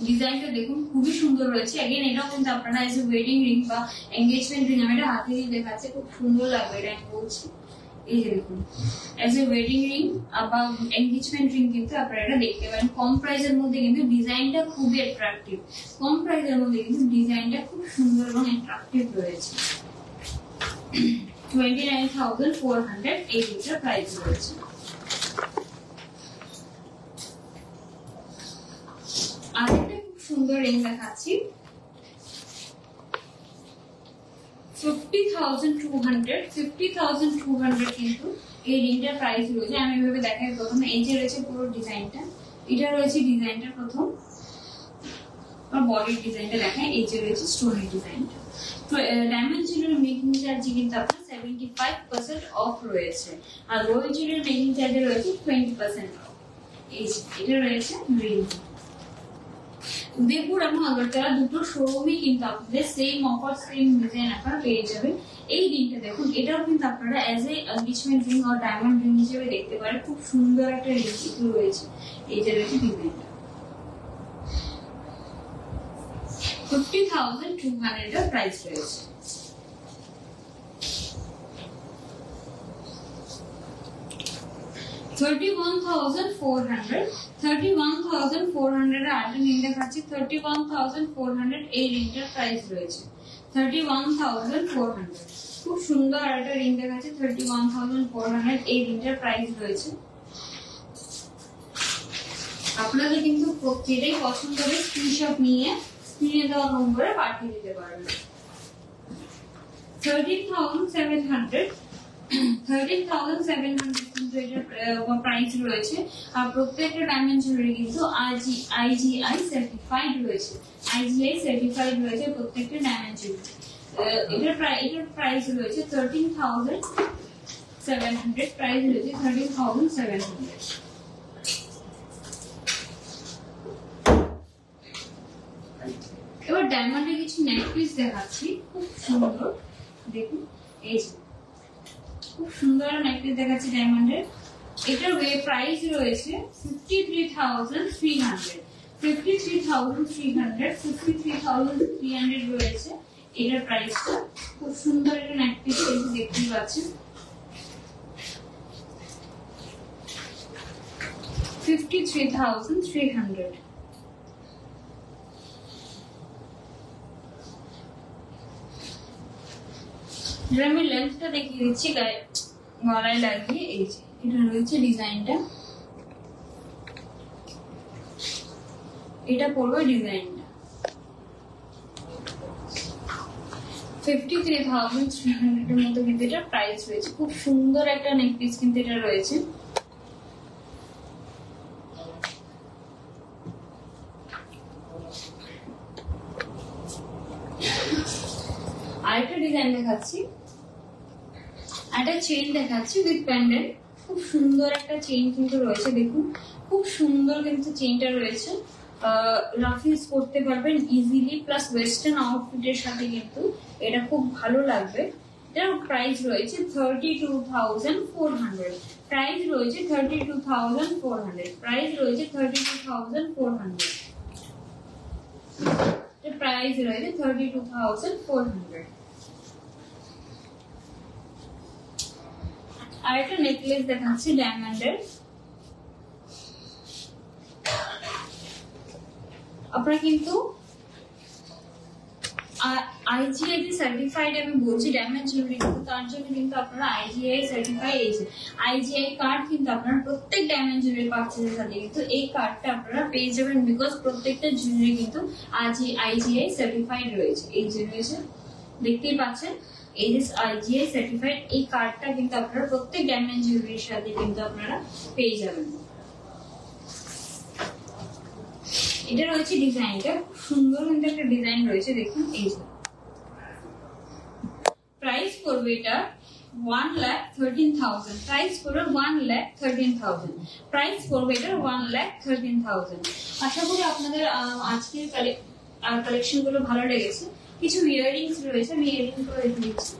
ডিজাইনটা দেখুন খুবই সুন্দর রয়েছে। এগেন এটাও কিন্তু আপনারা এজ এ ওয়েডিং রিং বা এঙ্গেজমেন্ট রিং, আমি এটা হাতে দিয়ে দেখাচ্ছি, খুব সুন্দর লাগবে এটা আমি বলছি। এই যে দেখুন এজ এ ওয়েডিং রিং বা এঙ্গেজমেন্ট রিং কিন্তু আপনারা এটা দেখতে পারেন। কম প্রাইসের মধ্যে কিন্তু ডিজাইনটা খুবই অ্যাট্রাকটিভ। কম প্রাইসের মধ্যে কিন্তু ডিজাইনটা খুব সুন্দর এবং অ্যাট্রাকটিভ রয়েছে। 29,400 এই রিংটার প্রাইস রয়েছে। আরেকটা খুব সুন্দর রিং দেখাচ্ছি। 50,200 কিন্তু এই রিংটার প্রাইস রয়েছে। আমি এভাবে দেখাই। প্রথমে এই যে রয়েছে পুরো ডিজাইনটা, এটা রয়েছে ডিজাইনটা প্রথম, আর বডির ডিজাইনটা দেখায়। এই যে রয়েছে স্টোনের ডিজাইনটা। তো ডায়মন্ড জুয়েলারি মেকিং চার্জে কিন্তু আপনার 75% অফ রয়েছে, আর গোল্ড জুয়েলারি মেকিং চার্জে রয়েছে 20% অফ। এই এটা রয়েছে রিং। উদয়পুর এবং আগরতলা দুটো শোরুমই কিন্তু আপনাদের সেম অফার সেম ডিজাইন আপনারা পেয়ে যাবেন। এই রিংটা দেখুন, এটাও কিন্তু আপনারা এজ এ এনগেজমেন্ট রিং আর ডায়মন্ড রিং হিসেবে দেখতে পারেন। খুব সুন্দর একটা রিং কিন্তু রয়েছে। এই যে রয়েছে ডিজাইনটা। 50,200 এর প্রাইস রয়েছে। $31,400 এর আরেকটা রিং দেখাচ্ছি। 31,400 এই রিংটার প্রাইস রয়েছে। 31,400 খুব সুন্দর আরেকটা রিং দেখাচ্ছি। 31,400 এই রিংটার প্রাইস রয়েছে। আপনাদের কিন্তু যেটাই পছন্দ হবে স্ক্রিনশট নিয়ে স্ক্রিনে দেওয়া নম্বরে পাঠিয়ে দিতে পারবেন। 13,700 কিন্তু এটার প্রাইস রয়েছে। আর প্রত্যেকটা ডায়মন্ড জুয়েলারি কিন্তু IGI সার্টিফাইড রয়েছে। IGI সার্টিফাইড রয়েছে প্রত্যেকটা ডায়মন্ড জুয়েলারি। এটার প্রাইস রয়েছে 13,700 প্রাইস রয়েছে 13,700। এবার ডায়মন্ডের কিছু নেকপিস দেখাচ্ছি, খুব সুন্দর। দেখুন এই যে খুব সুন্দর নেকপিস দেখাচ্ছি ডায়মন্ডের। এটার প্রাইস রয়েছে 53,300, 53,300, 53,300 রয়েছে এটার প্রাইসটা। খুব সুন্দর একটা নেকপিস দেখতেই পাচ্ছেন। 53,300। আমি লেন্থটা দেখিয়ে দিচ্ছি গলায় লাগিয়ে। এই যে এটা রয়েছে ডিজাইনটা, এটা পড়বে ডিজাইনটা। 53,300 এর মতো কিন্তু এটা প্রাইস রয়েছে। খুব সুন্দর একটা নেকপিস কিন্তু এটা রয়েছে। আরেকটা ডিজাইন দেখাচ্ছি, একটা চেইন দেখাচ্ছি উইথ প্যান্ডেল। খুব সুন্দর একটা চেইন কিন্তু রয়েছে, দেখুন খুব সুন্দর কিন্তু চেইনটা রয়েছে। রাফ ইউজ করতে পারবেন ইজিলি, প্লাস ওয়েস্টার্ন আউটফিটের সাথে কিন্তু এটা খুব ভালো লাগবে। এটার প্রাইস রয়েছে 32,400, প্রাইস রয়েছে 32,400, প্রাইস রয়েছে 32,400, প্রাইস রয়েছে 32,400। আর একটা নেকলেস দেখাচ্ছি ডায়মন্ডের। আপনারা কিন্তু IGI সার্টিফাইড, আমি বলছি ডায়মন্ড জুয়েলারি, কিন্তু তার জন্য কিন্তু আপনারা IGI সার্টিফাইড IGI কার্ড কিন্তু আপনারা প্রত্যেক ডায়মন্ড জুয়েলারি পারচেজের সাথে কিন্তু এই কার্ডটা আপনারা পেয়ে যাবেন, বিকজ প্রত্যেকটা জুয়েলারি কিন্তু IGI সার্টিফাইড রয়েছে। এই যে রয়েছে দেখতেই পাচ্ছেন, এই যে IGI সার্টিফাইড এই কার্ডটা কিন্তু আপনারা প্রত্যেক ডায়মন্ড জুয়েলারির সাথে কিন্তু আপনারা পেয়ে যাবেন। এটা রয়েছে ডিজাইনটা, খুব সুন্দর কিন্তু একটা ডিজাইন রয়েছে, দেখুন এই যে। প্রাইস করবে এটা 1,13,000, প্রাইস করবে 1,13,000, প্রাইস করবে এটা 1,13,000। আশা করি আপনাদের আজকের কালেকশন গুলো ভালো লেগেছে। কিছু ইয়াররিংস রয়েছে, আমি ইয়াররিংস গুলো দেখে দিচ্ছি।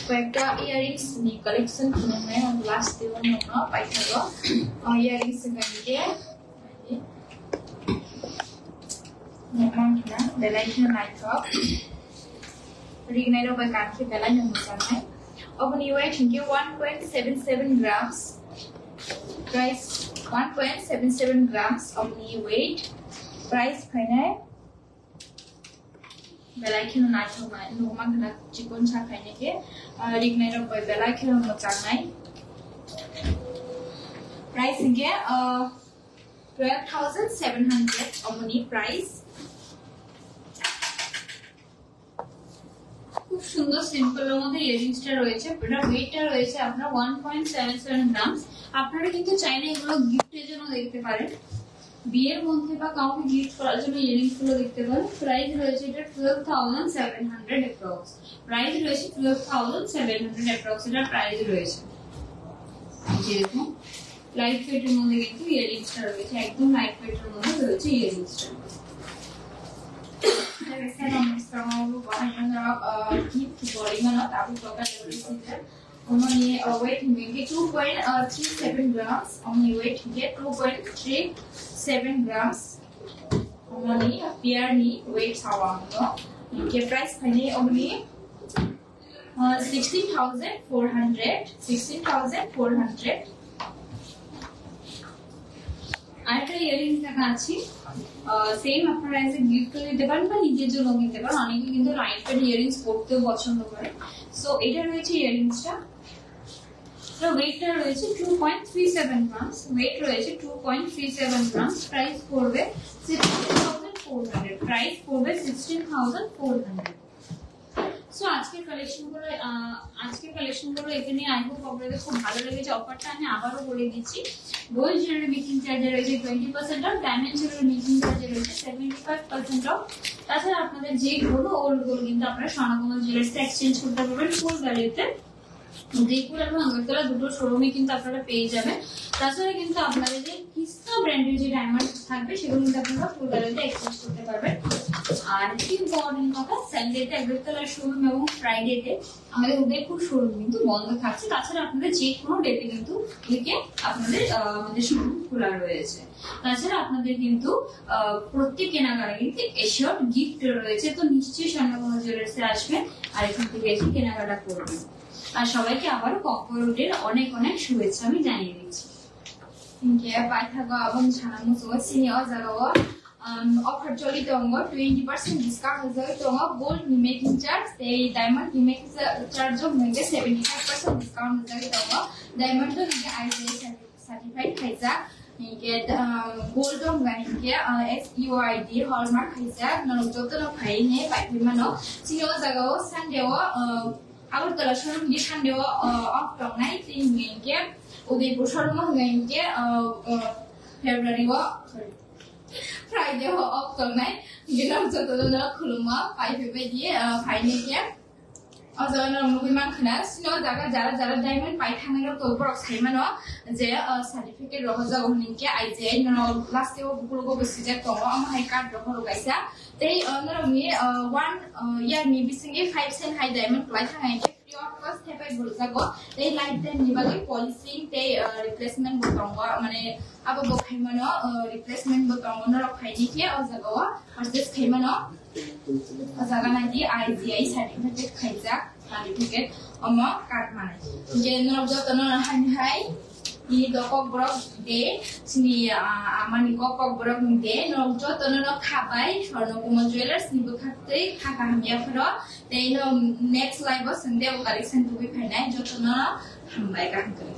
কয়েকটা ইয়াররিংস নি কালেকশন কিনে লাস্ট দেওয়ার জন্য পাইছো ইয়াররিংস গাইতে Namanya belainya naik up. Ringnai ro bai kan ke belainya musanai. Open weight hingga 1.77 grams. Price 1.77 grams omni weight. Price kainai belainya naik up. Nomang kena cikon cakai ni ke. Ringnai ro bai belainya musanai. Price hingga 12,700 omni price. খুব সুন্দর সিম্পলের মধ্যে ইয়াররিংসটা রয়েছে। এটা ওয়েটটা রয়েছে আপনার 1.77 গ্রামস। আপনারা কিন্তু চাইলে এগুলো গিফটের জন্য দেখতে পারেন, বিয়ের মধ্যে বা কাউকে গিফট করার জন্য ইয়াররিংস গুলো দেখতে পারেন। প্রাইস রয়েছে এটা 12,700 অ্যাপ্রক্স, প্রাইস রয়েছে 12,700 অ্যাপ্রক্স এটা প্রাইস রয়েছে। যেরকম লাইট ওয়েটের মধ্যে কিন্তু ইয়াররিংসটা রয়েছে, একদম লাইট ওয়েটের মধ্যে রয়েছে ইয়াররিংসটা। Weight 2.37 grams. Only weight 2.37 grams. Only pair ni weight sawa no. Ke price pani only 16,400. 16,400. আরেকটা ইয়াররিংস দেখাচ্ছি, সেম আপনারা এসে গিফট দিতে পারেন বা নিজের জন্য কিনতে পারেন। অনেকে কিন্তু লাইট ওয়েট ইয়াররিংস পরতেও পছন্দ করে। সো এটা রয়েছে ইয়াররিংসটা, তো ওয়েটটা রয়েছে 2.37 গ্রামস, ওয়েট রয়েছে 2.37 গ্রামস। প্রাইস পড়বে 16,400, প্রাইস পড়বে 16,400। সো আজকের কালেকশনগুলো এখানে আই হোপ আপনাদের খুব ভালো লেগেছে। অফারটা আমি আবারও বলে দিচ্ছি, গোল্ড জুয়েলারি মেকিং চার্জে রয়েছে 20% অফ, ডায়মন্ড জুয়েলারি মেকিং চার্জে রয়েছে 75% অফ। তাছাড়া আপনাদের যে গোল্ড ওল্ড গোল্ড কিন্তু আপনারা সোনাকমল জুয়েলার্সে এক্সচেঞ্জ করতে পারবেন ফুল ভ্যালুতে। উদয়পুর এবং আগরতলা দুটো শোরুমে কিন্তু আপনারা পেয়ে যাবেন। তাছাড়া কিন্তু আপনাদের যে কিস্তা ব্র্যান্ডের যে ডায়মন্ড থাকবে সেগুলো কিন্তু আপনারা ফুল ভ্যালুতে এক্সচেঞ্জ করতে পারবেন। আর কি ইম্পর্টেন্ট কথা, সানডেতে আগরতলার শোরুম এবং ফ্রাইডেতে আমাদের উদয়পুর শোরুম কিন্তু বন্ধ থাকছে। তাছাড়া আপনাদের যে কোনো ডেটে কিন্তু আপনাদের আমাদের শোরুম খোলা রয়েছে। তাছাড়া আপনাদের কিন্তু প্রত্যেক কেনাকাটা কিন্তু এশিয়র গিফট রয়েছে। তো নিশ্চয়ই স্বর্ণকমল জুয়েলার্সে আসবেন আর এখান থেকে এসে কেনাকাটা করবেন। আর সবাইকে আবারও কর্পোরেটের অনেক অনেক শুভেচ্ছা আমি জানিয়ে দিচ্ছি। বাইথাগো এবং সানামুসো সিনি অজাগাও offer choli tongo 20% discount hojai tongo gold ni making charge ei diamond ni making charge jo nge 75% discount hojai tongo diamond to nge ISO certified khaija nge gold to nge SUID hallmark khaija no joto no khai ne bai mano sino jagao sunday o Agartala showroom ni sunday o off tongnai tin nge Udaipur showroom nge February o Friday off tongnai gilam joto no khuluma pai phebe die phaine ke অজয়নৰ মুহিমান খানা সিনো জায়গা যারা যারা ডায়মন্ড পাই থাঙ্গের তো ব্রক সাইমানো যে সার্টিফিকেট রহজা গহনিকে আইজে ন লাস্টে বুকুলগো বসিজে তো আম হাই কার্ড রহর গাইসা তেই নরমি 1 ইয়ার নি বিসিঙ্গে 5 সেন্ট হাই ডায়মন্ড প্লাই থাঙ্গাইকে ফ্রি অফ কস্ট হেপাই বলজাগো তেই লাইফ টাইম নিবাগে পলিসিং তেই রিপ্লেসমেন্ট বতঙ্গ মানে আবো বখাইমানো রিপ্লেসমেন্ট বতঙ্গ নরক ফাইনিকে অজাগো পারচেজ খাইমানো জায়গা নাকি IGI সার্টিফিকেট খাইজা সার্টিফিকেট অম কার্ড মানে যে নরজতন হাই ই দকক ব্রক দে সিনি আমানি ককক ব্রক দে নরজতন খাবাই স্বর্ণকমল জুয়েলার্স নিবো খাতে খাকা হামিয়া ফর তেই next live Sunday collection to be ফাইনাই যতন হামবাই কাম করে